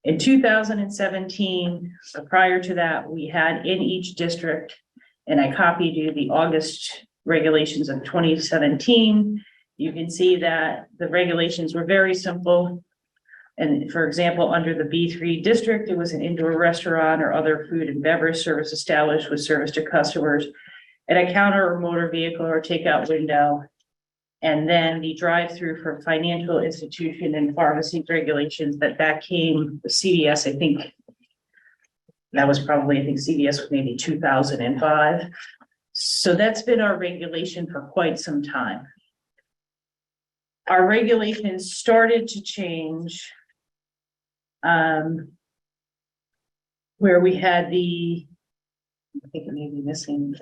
in 2017, so prior to that, we had in each district, and I copied you the August regulations of 2017. You can see that the regulations were very simple. And for example, under the B3 district, it was an indoor restaurant or other food and beverage service established with service to customers at a counter or motor vehicle or takeout window. And then the drive-through for financial institution and pharmacy regulations that came, CVS, I think that was probably, I think CVS was maybe 2005. So that's been our regulation for quite some time. Our regulations started to change where we had I think it may be missing.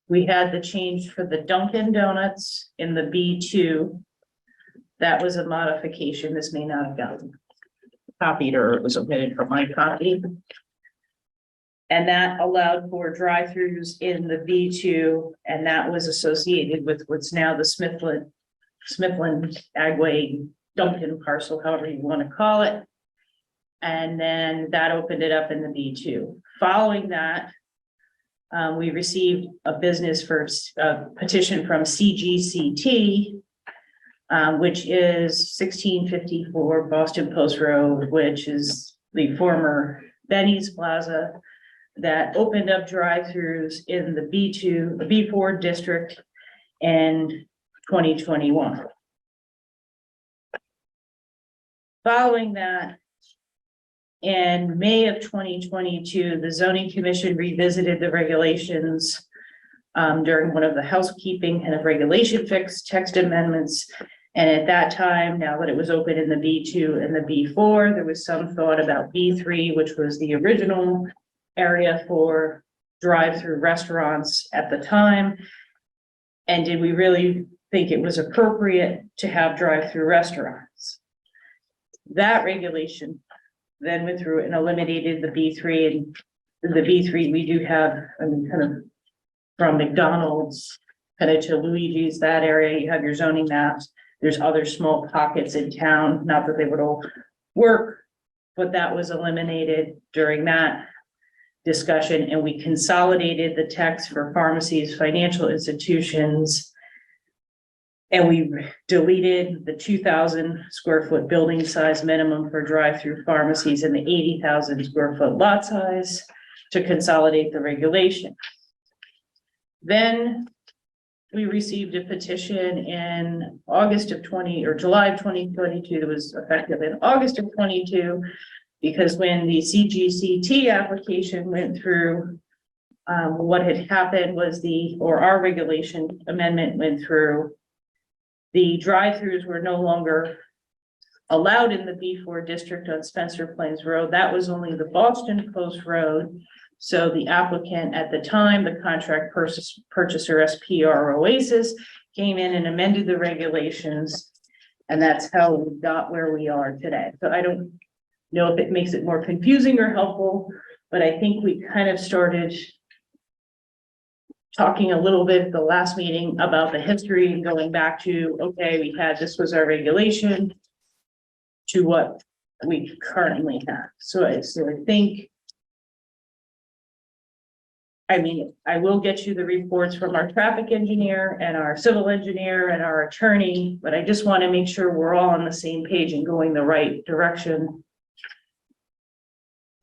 We had the change for the Dunkin' Donuts in the B2. That was a modification. This may not have gotten copied or it was omitted from my copy. And that allowed for drive-throughs in the B2, and that was associated with what's now the Smithland Agway Duncan parcel, however you want to call it. And then that opened it up in the B2. Following that, we received a business for petition from CGCT, which is 1654 Boston Post Road, which is the former Benny's Plaza, that opened up drive-throughs in the B2, the B4 district in 2021. Following that, in May of 2022, the zoning commission revisited the regulations during one of the housekeeping kind of regulation fix text amendments. And at that time, now that it was open in the B2 and the B4, there was some thought about B3, which was the original area for drive-through restaurants at the time. And did we really think it was appropriate to have drive-through restaurants? That regulation then went through and eliminated the B3, and the B3, we do have, I mean, kind of from McDonald's kind of to Luigi's, that area, you have your zoning maps. There's other small pockets in town, not that they would all work, but that was eliminated during that discussion, and we consolidated the text for pharmacies, financial institutions, and we deleted the 2,000 square foot building size minimum for drive-through pharmacies and the 80,000 square foot lot size to consolidate the regulation. Then we received a petition in August of July of 2022 that was effective in August of 22, because when the CGCT application went through, what had happened was our regulation amendment went through. The drive-throughs were no longer allowed in the B4 district on Spencer Plains Road. That was only the Boston Post Road. So the applicant at the time, the contract purchaser SPR Oasis, came in and amended the regulations. And that's how we got where we are today. So I don't know if it makes it more confusing or helpful, but I think we kind of started talking a little bit at the last meeting about the history and going back to, okay, this was our regulation to what we currently have. So I think, I mean, I will get you the reports from our traffic engineer and our civil engineer and our attorney, but I just want to make sure we're all on the same page and going the right direction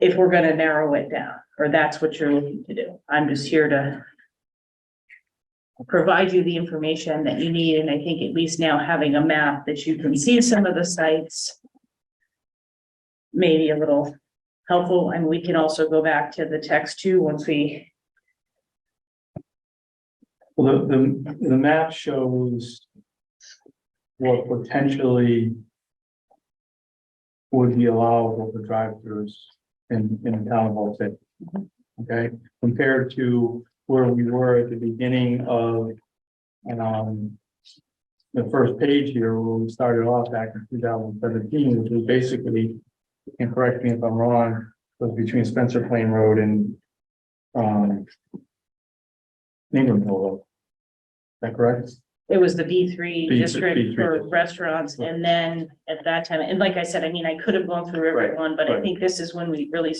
if we're going to narrow it down, or that's what you're looking to do. I'm just here to provide you the information that you need, and I think at least now having a map that you can see some of the sites may be a little helpful, and we can also go back to the text too once we. Well, the map shows what potentially would be allowable for drive-throughs in the town of Old City. Okay, compared to where we were at the beginning of the first page here, where we started off back in 2017, which was basically, and correct me if I'm wrong, was between Spencer Plain Road and Ingramville Road. Is that correct? It was the B3 B3 district for restaurants, and then at that time, and like I said, I mean, I could have gone through everyone, but I think this is when we really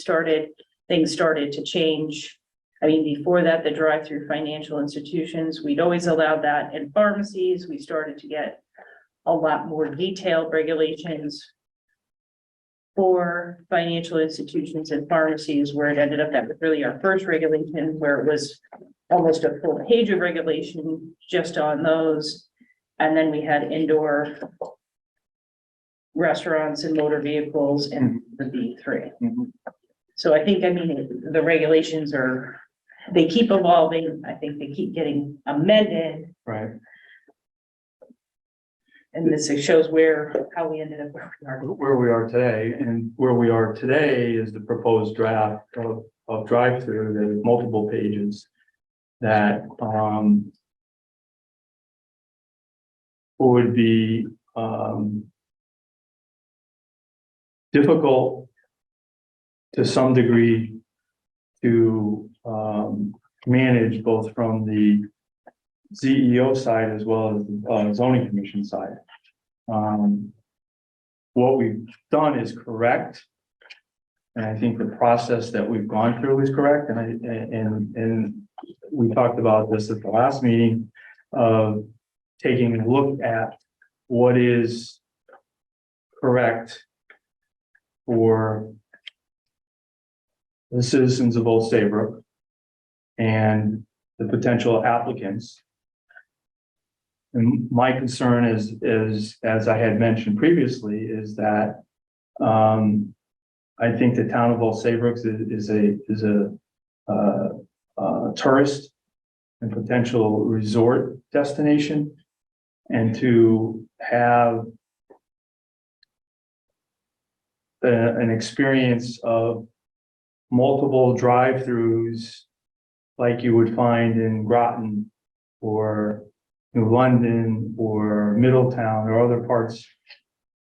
things started to change. I mean, before that, the drive-through financial institutions, we'd always allowed that in pharmacies. We started to get a lot more detailed regulations for financial institutions and pharmacies, where it ended up that was really our first regulation, where it was almost a full page of regulation just on those. And then we had indoor restaurants and motor vehicles in the B3. So I think, I mean, the regulations they keep evolving. I think they keep getting amended. Right. And this shows how we ended up where we are. Where we are today, and where we are today is the proposed draft of drive-through. There's multiple pages that would be difficult to some degree to, manage both from the CEO side as well as the zoning commission side. What we've done is correct. And I think the process that we've gone through is correct, and we talked about this at the last meeting of taking a look at what is correct for the citizens of Old Saybrook and the potential applicants. And my concern is, as I had mentioned previously, is that, I think the town of Old Saybrook is a tourist and potential resort destination. And to have an experience of multiple drive-throughs like you would find in Groton or New London or Middletown or other parts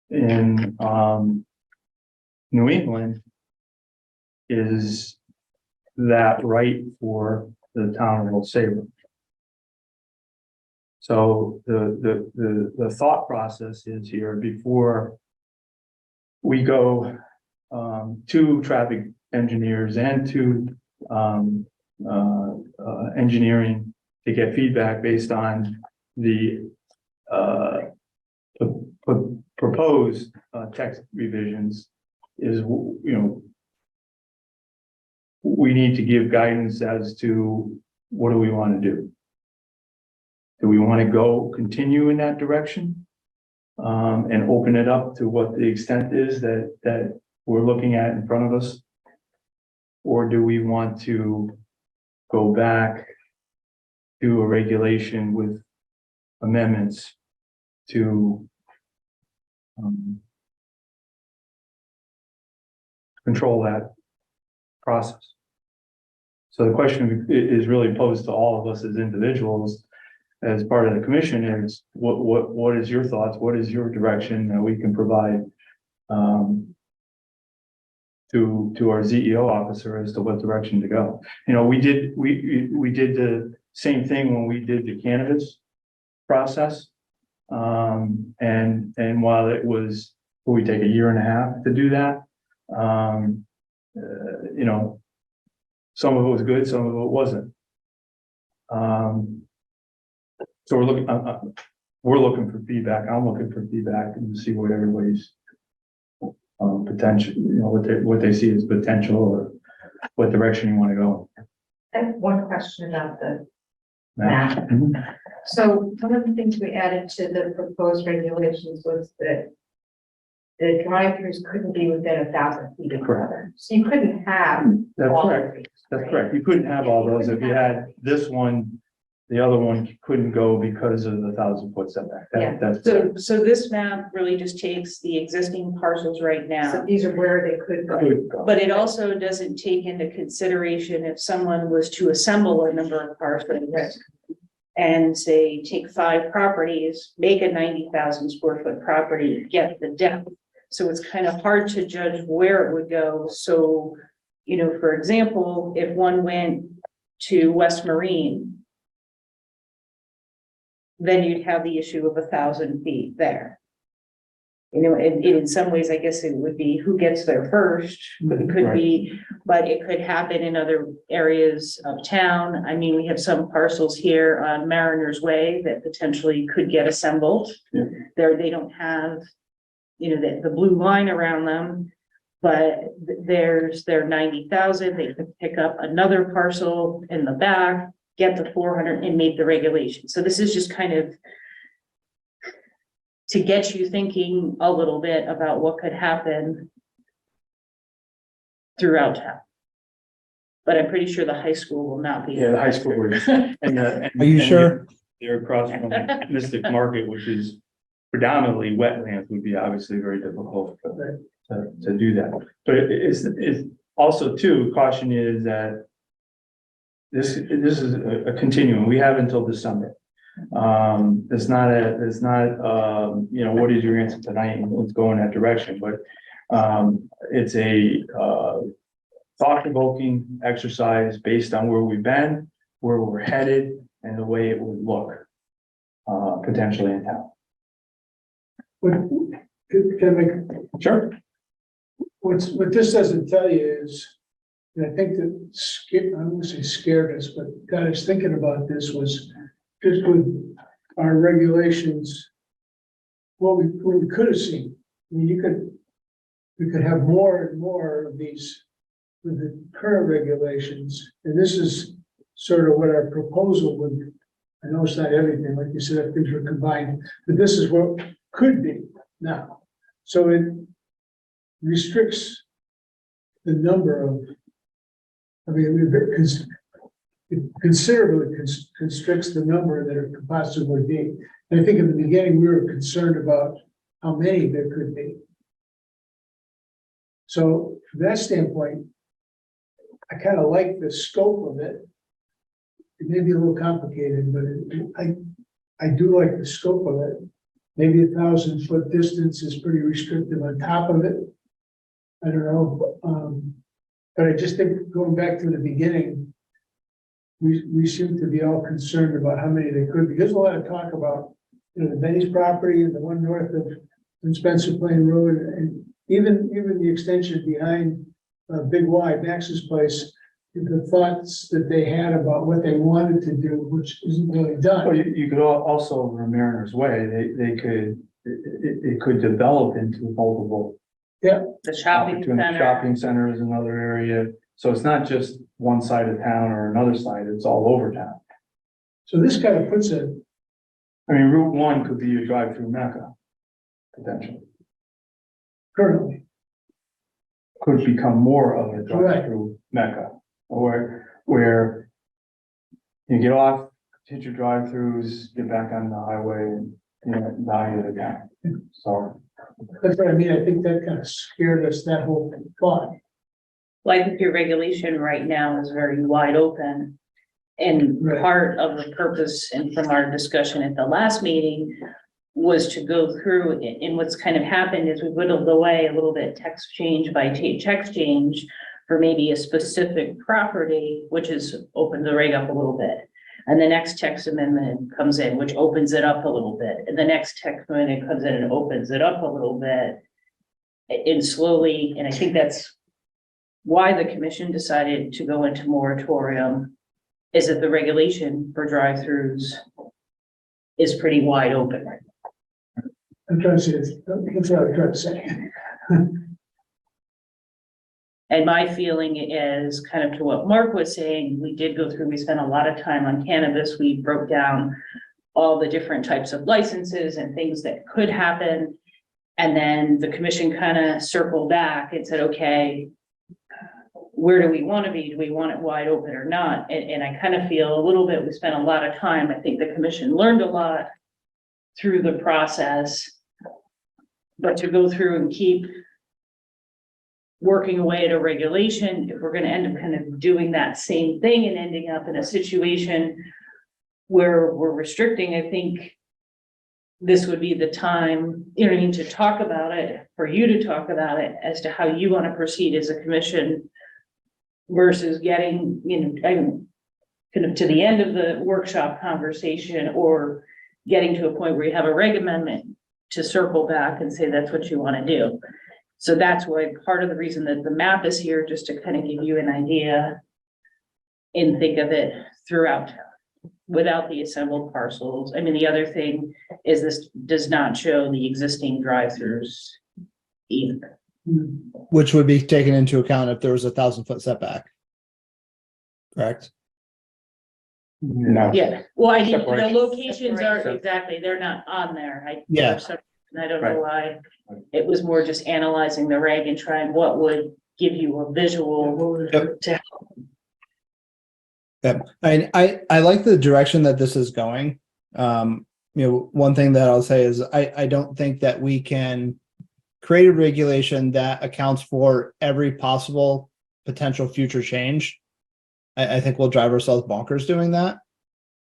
in New England, is that right for the town of Old Saybrook? So the thought process is here before we go to traffic engineers and to engineering to get feedback based on the proposed text revisions, is, you know, we need to give guidance as to what do we want to do. Do we want to continue in that direction? And open it up to what the extent is that we're looking at in front of us? Or do we want to go back to a regulation with amendments to control that process? So the question is really posed to all of us as individuals, as part of the commission, is what is your thoughts? What is your direction that we can provide to our CEO officer as to what direction to go? You know, we did the same thing when we did the cannabis process. And while it was, we take a year and a half to do that, you know, some of it was good, some of it wasn't. So we're looking for feedback. I'm looking for feedback and to see what everybody's potential, you know, what they see as potential or what direction you want to go. I have one question about the Map. map. So one of the things we added to the proposed regulations was that the drive-throughs couldn't be within 1,000 feet of each other. So you couldn't have. That's all correct. of these, That's right? correct. You couldn't have all those. If you had this one, the other one couldn't go because of the 1,000-foot setback. Yeah. That's So this map really just takes the existing parcels right So now. these are where they could go. could go. But it also doesn't take into consideration if someone was to assemble a number of parcels. And say, take 5 properties, make a 90,000 square foot property, get the depth. So it's kind of hard to judge where it would go. So, you know, for example, if one went to West Marine, then you'd have the issue of 1,000 feet there. You know, in some ways, I guess it would be who gets there first, but it could be, but it could happen in other areas of town. I mean, we have some parcels here on Mariners Way that potentially could get assembled. Yeah. They don't have, you know, the blue line around them, but there's their 90,000, they could pick up another parcel in the back, get the 400 and meet the regulation. So this is just kind of to get you thinking a little bit about what could happen throughout town. But I'm pretty sure the high school will not be. Yeah, the high school. And Are you sure? They're across from Mystic Market, which is predominantly wetlands, would be obviously very difficult to do that. But it's also too, caution is that this is a continuum. We have until December. It's not, you know, what is your answer tonight? Let's go in that direction, but it's a thought-provoking exercise based on where we've been, where we're headed, and the way it would look potentially in town. What, can I make, Sure. what this doesn't tell you is, and I think that I don't want to say scared us, but got us thinking about this was just with our regulations, what we could have seen. I mean, we could have more and more of these with the current regulations, and this is sort of what our proposal would. I know it's not everything, like you said, if things were combined, but this is what could be now. So it restricts the number of, it considerably constricts the number that it could possibly be. And I think in the beginning, we were concerned about how many there could be. So from that standpoint, I kind of like the scope of it. It may be a little complicated, but I do like the scope of it. Maybe 1,000-foot distance is pretty restrictive on top of it. I don't know, but I just think going back to the beginning, we seem to be all concerned about how many there could be. There's a lot of talk about, the Benny's property and the one north of Spencer Plain Road, and even the extension behind Big Y, Max's place. The thoughts that they had about what they wanted to do, which isn't really done. Well, you could also, over Mariner's Way, it could develop into multiple The shopping opportunity. center. Shopping center is another area, so it's not just one side of town or another side, it's all over town. So this kind of puts it, I mean, Route 1 could be a drive-through Mecca, potentially. currently, Could become more of a drive-through Mecca, where you get off, hit your drive-throughs, get back on the highway, and, value the town. So, that's what I mean. I think that kind of scared us, that whole thought. Well, I think your regulation right now is very wide open. And Right. part of the purpose and from our discussion at the last meeting was to go through, and what's kind of happened is we whittled away a little bit text change by text change for maybe a specific property, which is opened the reg up a little bit. And the next text amendment comes in, which opens it up a little bit. And the next text amendment comes in and opens it up a little bit. And slowly, and I think that's why the commission decided to go into moratorium, is that the regulation for drive-throughs is pretty wide open. I'm trying to say, that's what I'm trying to say. And my feeling is kind of to what Mark was saying, we did go through, we spent a lot of time on cannabis. We broke down all the different types of licenses and things that could happen. And then the commission kind of circled back and said, okay, where do we want to be? Do we want it wide open or not? And I kind of feel a little bit, we spent a lot of time. I think the commission learned a lot through the process. But to go through and keep working away at a regulation, if we're going to end up kind of doing that same thing and ending up in a situation where we're restricting, I think this would be the time, to talk about it, for you to talk about it as to how you want to proceed as a commission versus getting, kind of to the end of the workshop conversation or getting to a point where you have a reg amendment to circle back and say that's what you want to do. So that's why part of the reason that the map is here, just to kind of give you an idea and think of it throughout without the assembled parcels. I mean, the other thing is this does not show the existing drive-throughs either. Which would be taken into account if there was 1,000-foot setback. Correct? No. Yeah, well, I think the Separation. locations are exactly, they're not on there. Yeah. For some reason, I don't know why. It was more just analyzing the reg and trying what would give you a visual to Yep. I like the direction that this is going. One thing that I'll say is I don't think that we can create a regulation that accounts for every possible potential future change. I think we'll drive ourselves bonkers doing that.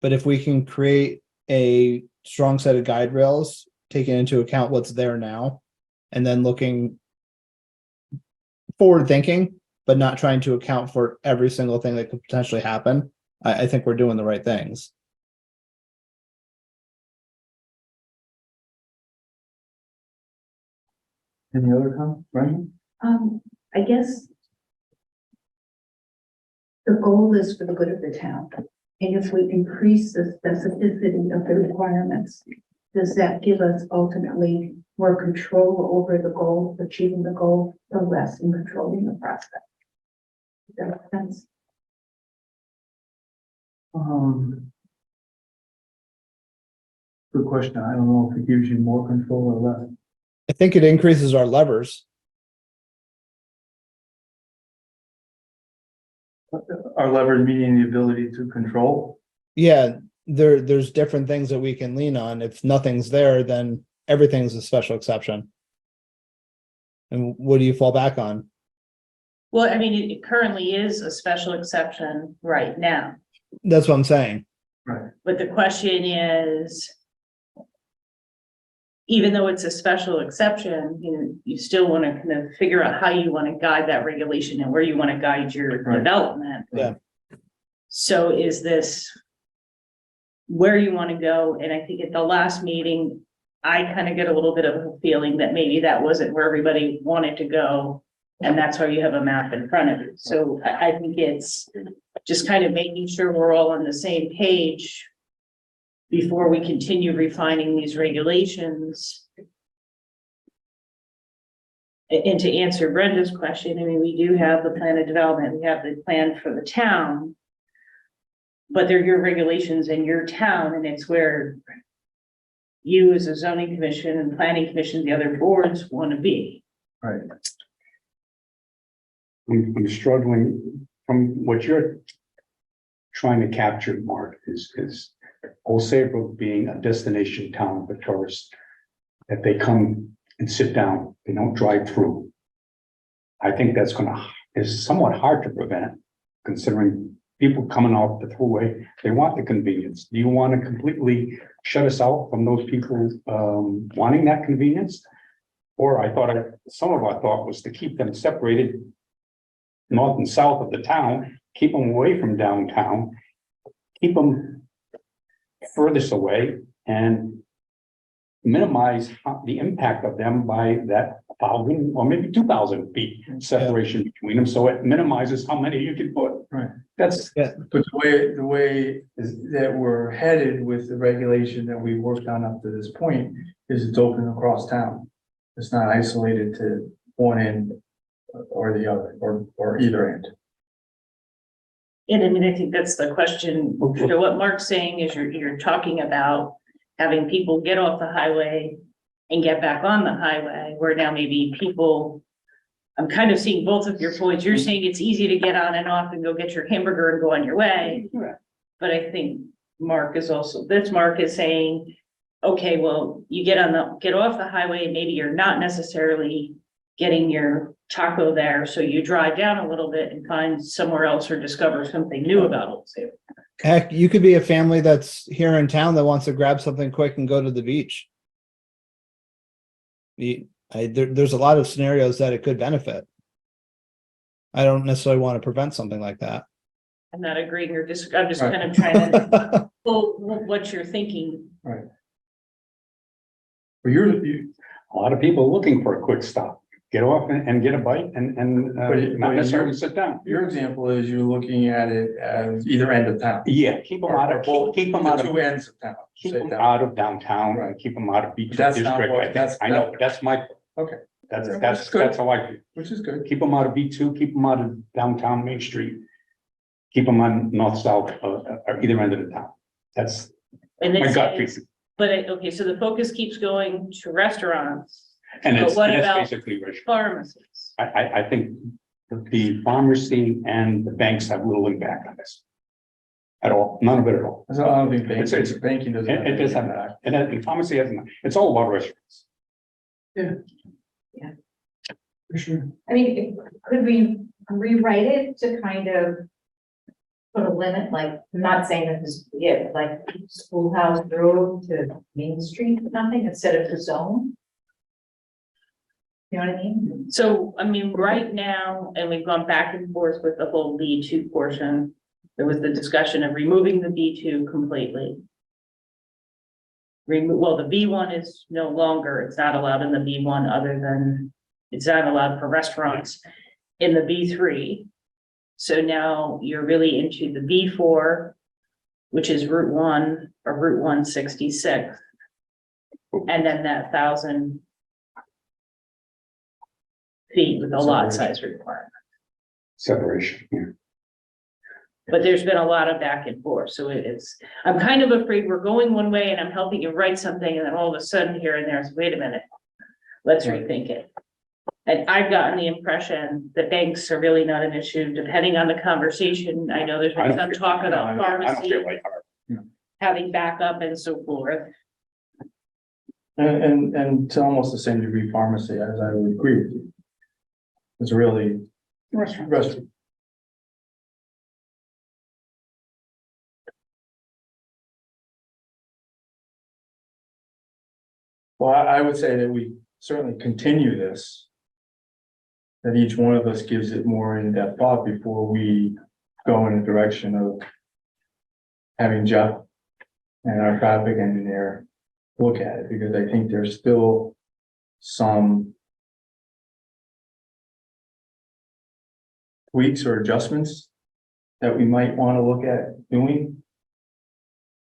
But if we can create a strong set of guide rails, taking into account what's there now, and then looking forward thinking, but not trying to account for every single thing that could potentially happen, I think we're doing the right things. Any other comments, Brandon? I guess the goal is for the good of the town. And if we increase the specificity of the requirements, does that give us ultimately more control over the goal, achieving the goal, or less in controlling the process? Does that make sense? Good question. I don't know if it gives you more control or less. I think it increases our levers. Our leverage meaning the ability to control. Yeah, there's different things that we can lean on. If nothing's there, then everything's a special exception. And what do you fall back on? Well, I mean, it currently is a special exception right now, That's what I'm saying. Right. but the question is, even though it's a special exception, you still want to kind of figure out how you want to guide that regulation and where you want to guide your Right. development. Yeah. So is this where you want to go? And I think at the last meeting, I kind of get a little bit of a feeling that maybe that wasn't where everybody wanted to go. And that's why you have a map in front of you. So I think it's just kind of making sure we're all on the same page before we continue refining these regulations. And to answer Brenda's question, I mean, we do have the plan of development, we have the plan for the town. But they're your regulations in your town, and it's where you as a zoning commission and planning commission, the other boards want to be. Right. I'm struggling from what you're trying to capture, Mark, is Old Saybrook being a destination town for tourists, that they come and sit down, they don't drive through. I think that's is somewhat hard to prevent, considering people coming off the thruway, they want the convenience. Do you want to completely shut us out from those people wanting that convenience? Or some of our thought was to keep them separated north and south of the town, keep them away from downtown, keep them furthest away, and minimize the impact of them by that 1,000 or maybe 2,000 feet separation between them, so it minimizes how many you can put. Right. That's But the way that we're headed with the regulation that we worked on up to this point is it's open across town. It's not isolated to one end or the other, or either end. And I mean, I think that's the question. So what Mark's saying is you're talking about having people get off the highway and get back on the highway, where now maybe people, I'm kind of seeing both of your points. You're saying it's easy to get on and off and go get your hamburger and go on your way. But I think Mark is saying, okay, well, you get off the highway, and maybe you're not necessarily getting your taco there, so you drive down a little bit and find somewhere else or discover something new about Old Saybrook. Heck, you could be a family that's here in town that wants to grab something quick and go to the beach. There's a lot of scenarios that it could benefit. I don't necessarily want to prevent something like that. I'm not agreeing or I'm just Right. kind of trying to pull what you're thinking. Right. But you're, a lot of people looking for a quick stop, get off and get a bite and not necessarily sit down. your example is you're looking at it as either end of town. Yeah, keep them out of, keep them out Two of, ends of town. keep Say them that. out of downtown, Right. keep them out of Beach That's District. not what- I think. that's- I know, that's my, Okay, that's good. how I feel. which is good. Keep them out of B2, keep them out of downtown Main Street. Keep them on north-south or either end of the town. That's And my it's, gut feeling. but okay, so the focus keeps going to restaurants, And but it's what and it's about basically restaurant. pharmacies. I think the pharmacy and the banks have little impact on this. At all, none of it at all. So I don't think It's- banking doesn't. It does have that, and the pharmacy hasn't, it's all about restaurants. For sure. I mean, could we rewrite it to kind of put a limit, like, I'm not saying that this, like Schoolhouse Road to Main Street, or nothing, instead of the zone? You know what I mean? So, I mean, right now, and we've gone back and forth with the whole B2 portion. There was the discussion of removing the B2 completely. Well, the B1 is no longer, it's not allowed in the B1 other than, it's not allowed for restaurants in the B3. So now you're really into the B4, which is Route 1 or Route 166. And then that 1,000 feet with a lot size requirement. Separation, yeah. But there's been a lot of back and forth, so I'm kind of afraid we're going one way and I'm helping you write something and then all of a sudden here and there's, wait a minute, let's rethink it. And I've gotten the impression that banks are really not an issue, depending on the conversation. I know there's been some talk about pharmacy, having backup and so forth. And to almost the same degree, pharmacy, as I would agree with you. It's really restaurant. Well, I would say that we certainly continue this. That each one of us gives it more in-depth thought before we go in the direction of having Jeff and our traffic engineer look at it, because I think there's still some tweaks or adjustments that we might want to look at doing.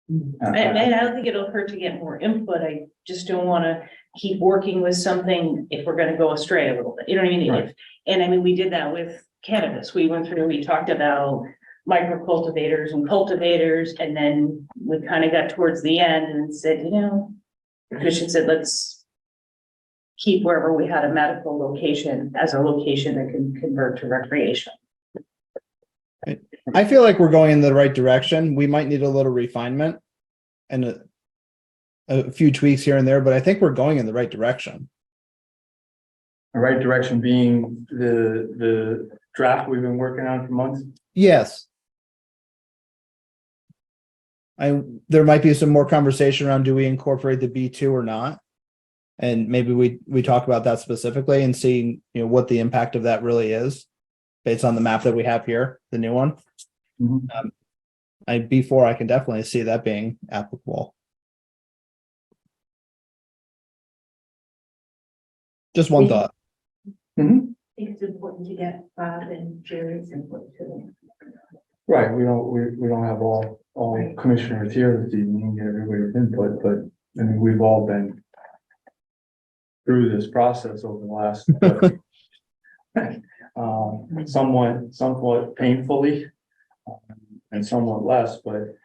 And I don't think it'll hurt to get more input. I just don't want to keep working with something if we're going to go astray a little bit. You know what I mean? Right. And I mean, we did that with cannabis. We went through, we talked about micro cultivators and cultivators, and then we kind of got towards the end and said, you know, the commission said, let's keep wherever we had a medical location as a location that can convert to recreation. I feel like we're going in the right direction. We might need a little refinement and a few tweaks here and there, but I think we're going in the right direction. The right direction being the draft we've been working on for months. Yes. There might be some more conversation around, do we incorporate the B2 or not? And maybe we talk about that specifically and see, you know, what the impact of that really is based on the map that we have here, the new one. Mhm. B4, I can definitely see that being applicable. Just one thought. Mhm. I think it's important to get Bob and Jerry's input too. Right, we don't have all commissioners here this evening, get everybody's input, but I mean, we've all been through this process over the last somewhat painfully and somewhat less, but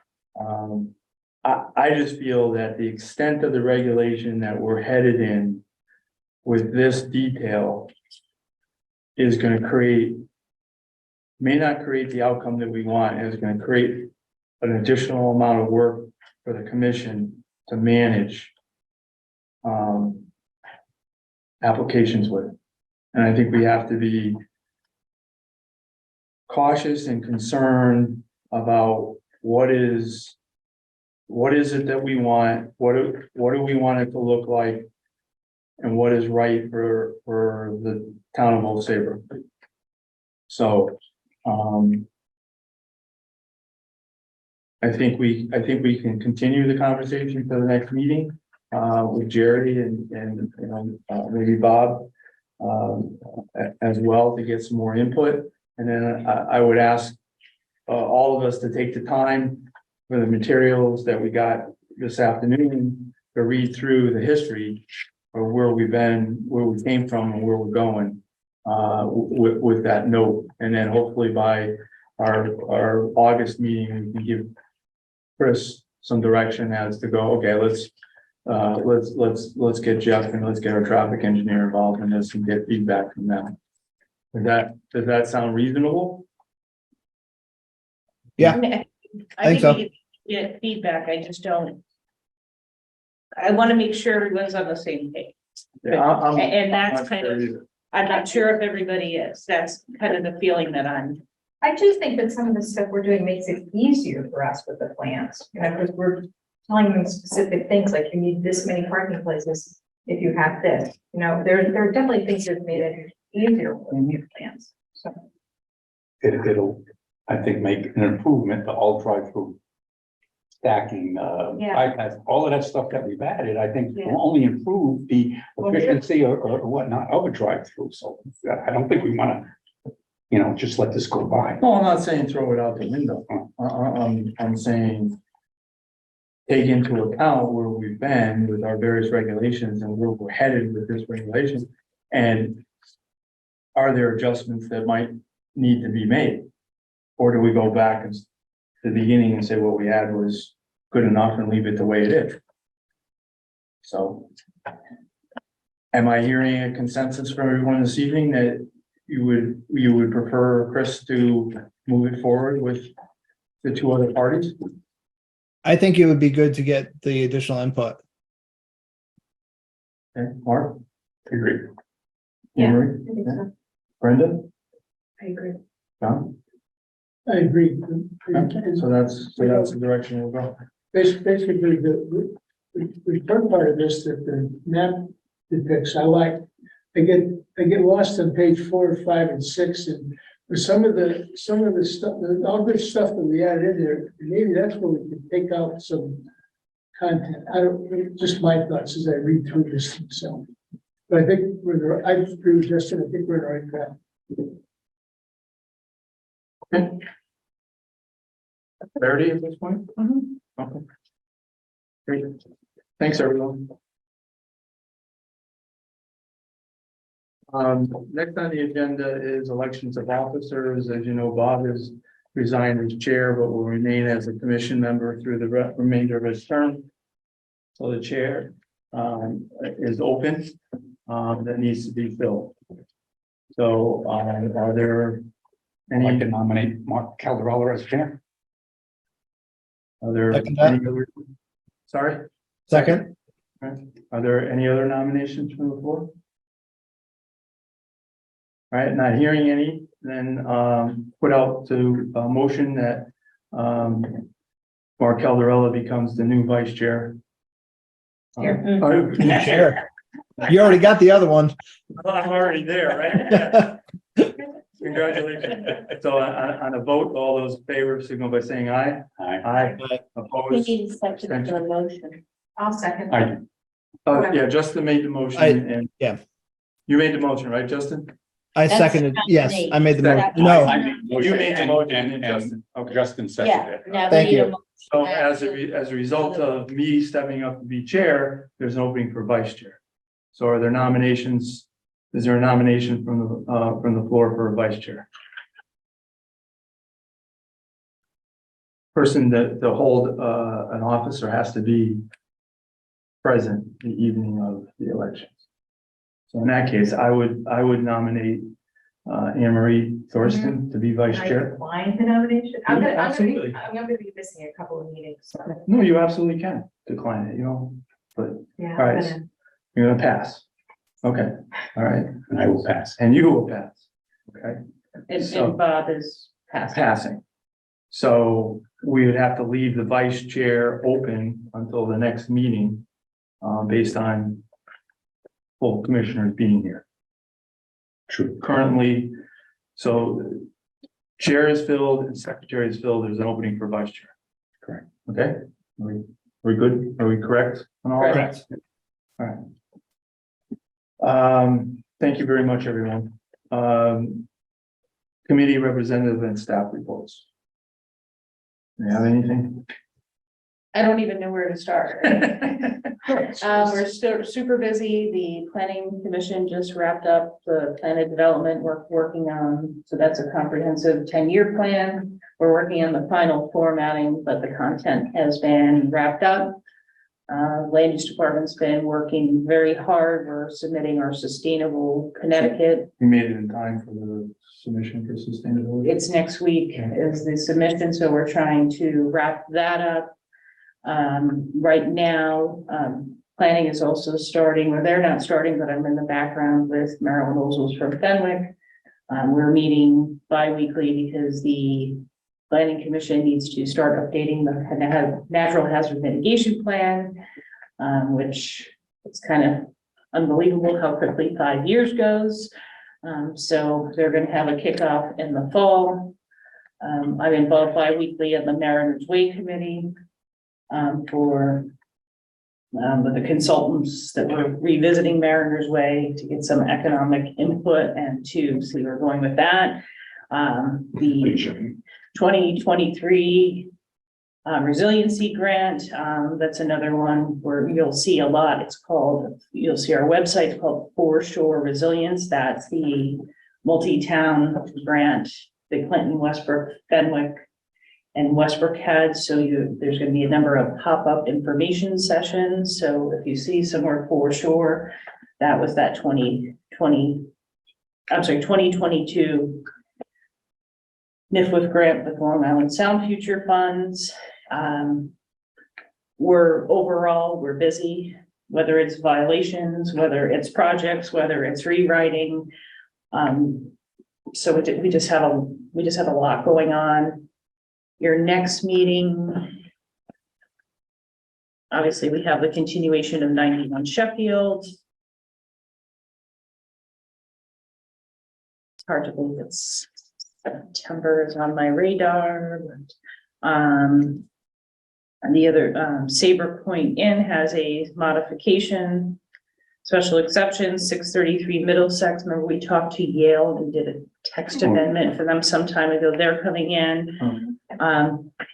I just feel that the extent of the regulation that we're headed in with this detail is going to may not create the outcome that we want, and it's going to create an additional amount of work for the commission to manage applications with. And I think we have to be cautious and concerned about what is it that we want, what do we want it to look like, and what is right for the town of Old Saybrook. So I think we can continue the conversation for the next meeting with Jerry and you know, maybe Bob as well, to get some more input. And then I would ask all of us to take the time for the materials that we got this afternoon to read through the history of where we've been, where we came from, and where we're going with that note. And then hopefully by our August meeting, we can give Chris some direction as to go, okay, let's get Jeff and let's get our traffic engineer involved in this and get feedback from them. Does that sound reasonable? Yeah, I mean, I think so. we can get feedback. I just don't. I want to make sure everyone's on the same page. Yeah, And that's not kind sure of, either. I'm not sure if everybody is. That's kind of the feeling that I'm. I just think that some of the stuff we're doing makes it easier for us with the plans, you know, because we're telling them specific things, like you need this many parking places. if you have this, there are definitely things that made it easier with your plans, so. It'll, I think, make an improvement to all drive-through stacking, iPads, all of that stuff that we've added, I think will only improve the efficiency or whatnot of a drive-through. So I don't think we want to, just let this go by. No, I'm not saying throw it out the window. I'm saying take into account where we've been with our various regulations and where we're headed with this regulation. And are there adjustments that might need to be made? Or do we go back to the beginning and say what we had was good enough and leave it the way it is? So am I hearing a consensus from everyone this evening that you would prefer Chris to move it forward with the two other parties? I think it would be good to get the additional input. Okay, Mark? Agree. Yeah, Emery? I think so. Brenda? I agree. John? I agree. So that's the direction we'll go. Basically, the third part of this that the map depicts, I like. I get lost on page 4, 5, and 6, and for some of the stuff, all good stuff that we added in there, maybe that's where we can take out some content. I don't, just my thoughts as I read through this myself. But I think I agree with Justin. I think we're on the right track. Okay. Clarity at this point? Okay. Great. Thanks, everyone. Next on the agenda is elections of officers. As you know, Bob has resigned as chair, but will remain as a commission member through the remainder of his term. So the chair is open, that needs to be filled. So are there I'd like any, to nominate Mark Caldarella as chair. are there Second any that. other, sorry? Second, Are there any other nominations from the floor? All right, not hearing any, then put out to a motion that Mark Caldarella becomes the new vice chair. chair. You already got the other one. I'm already there, right? Yeah. Congratulations. So on a vote, all those in favor signal by saying aye. Aye. Aye. Opposed? motion. I'll second. Aye. Yeah, Justin made the motion and. Yeah. You made the motion, right, Justin? I That's seconded, not yes, me. I made the That's motion. No, You made the motion and and Justin. Okay. Justin Yeah. seconded it. Now we Thank need a you. mo- So as a result of me stepping up to be chair, there's an opening for vice chair. So are there nominations? Is there a nomination from the floor for a vice chair? Person that to hold an officer has to be present the evening of the elections. So in that case, I would nominate Anne Marie Thorsten to be vice Can I chair. decline the nomination? Absolutely. I'm gonna be missing a couple of meetings, so, No, you absolutely can decline it, but yeah. All right. I'm gonna- you're gonna pass. Okay, all right, And I will pass. and you will pass. Okay, And Bob is passing. passing. So we would have to leave the vice chair open until the next meeting, based on full commissioners being here. True. Currently, so chair is filled and secretary is filled, there's an opening for vice chair. Correct. Okay, we good? Are we correct on all that? Correct. All right. Thank you very much, everyone. Committee representative and staff reports. Do you have anything? I don't even know where to start. We're still super busy. The planning commission just wrapped up the plan of development we're working on. So that's a comprehensive 10-year plan. We're working on the final formatting, but the content has been wrapped up. Land use department's been working very hard. We're submitting our sustainable Connecticut. You made it in time for the submission for sustainability. It's next week is the submission, so we're trying to wrap that up. Right now, planning is also starting, or they're not starting, but I'm in the background with Marilyn Olsels from Fenwick. We're meeting bi-weekly because the planning commission needs to start updating the natural hazard mitigation plan, which it's kind of unbelievable how quickly 5 years goes. So they're gonna have a kickoff in the fall. I'm involved bi-weekly in the Mariners Way Committee for with the consultants that were revisiting Mariners Way to get some economic input and to see where we're going with that. The 2023 resiliency grant, that's another one where you'll see a lot. You'll see our website called Foreshore Resilience. That's the multi-town grant that Clinton, Westbrook, Fenwick, and Westbrook had. So there's going to be a number of pop-up information sessions. So if you see somewhere Foreshore, that was that 2022 NIFWIF grant with Long Island Sound Future Funds. We're busy, whether it's violations, whether it's projects, whether it's rewriting. So we just have a lot going on. Your next meeting, obviously, we have the continuation of 91 Sheffield. It's hard to believe it's September is on my radar, but and the other Saybrook Point Inn has a modification, special exception, 633 Middlesex. Remember we talked to Yale and did a text amendment for them some time ago. They're coming in.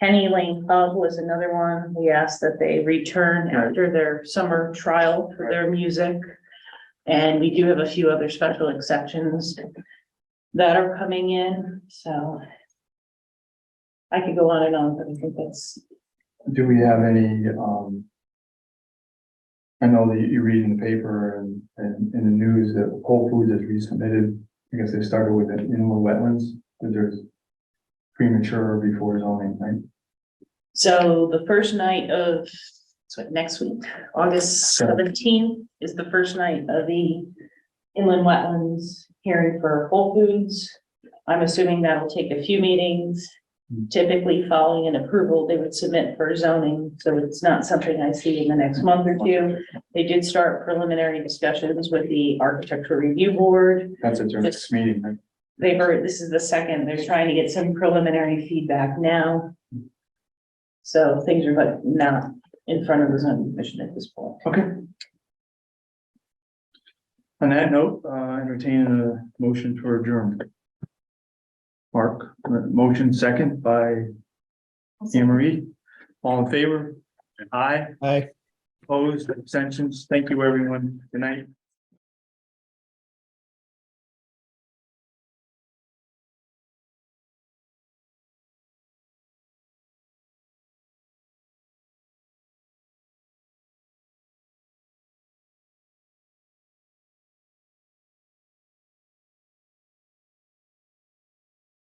Penny Lane Pub was another one. We asked that they return after their summer trial for their music. And we do have a few other special exceptions that are coming in, so I could go on and on, but I think that's. Do we have any, I know that you read in the paper and in the news that Whole Foods has resubmitted, I guess they started with inland wetlands, that there's premature before zoning, right? So the first night of, next week, August 17th is the first night of the inland wetlands hearing for Whole Foods. I'm assuming that'll take a few meetings. Typically following an approval, they would submit for zoning. So it's not something I see in the next month or two. They did start preliminary discussions with the Architectural Review Board. That's at their next meeting, right? They've heard, this is the second, they're trying to get some preliminary feedback now. So things are but not in front of the zoning commission at this point. Okay. On that note, entertain a motion for adjournment. Mark, motion second by Anne Marie. All in favor? Aye. Aye. Opposed, abstentions. Thank you, everyone. Good night.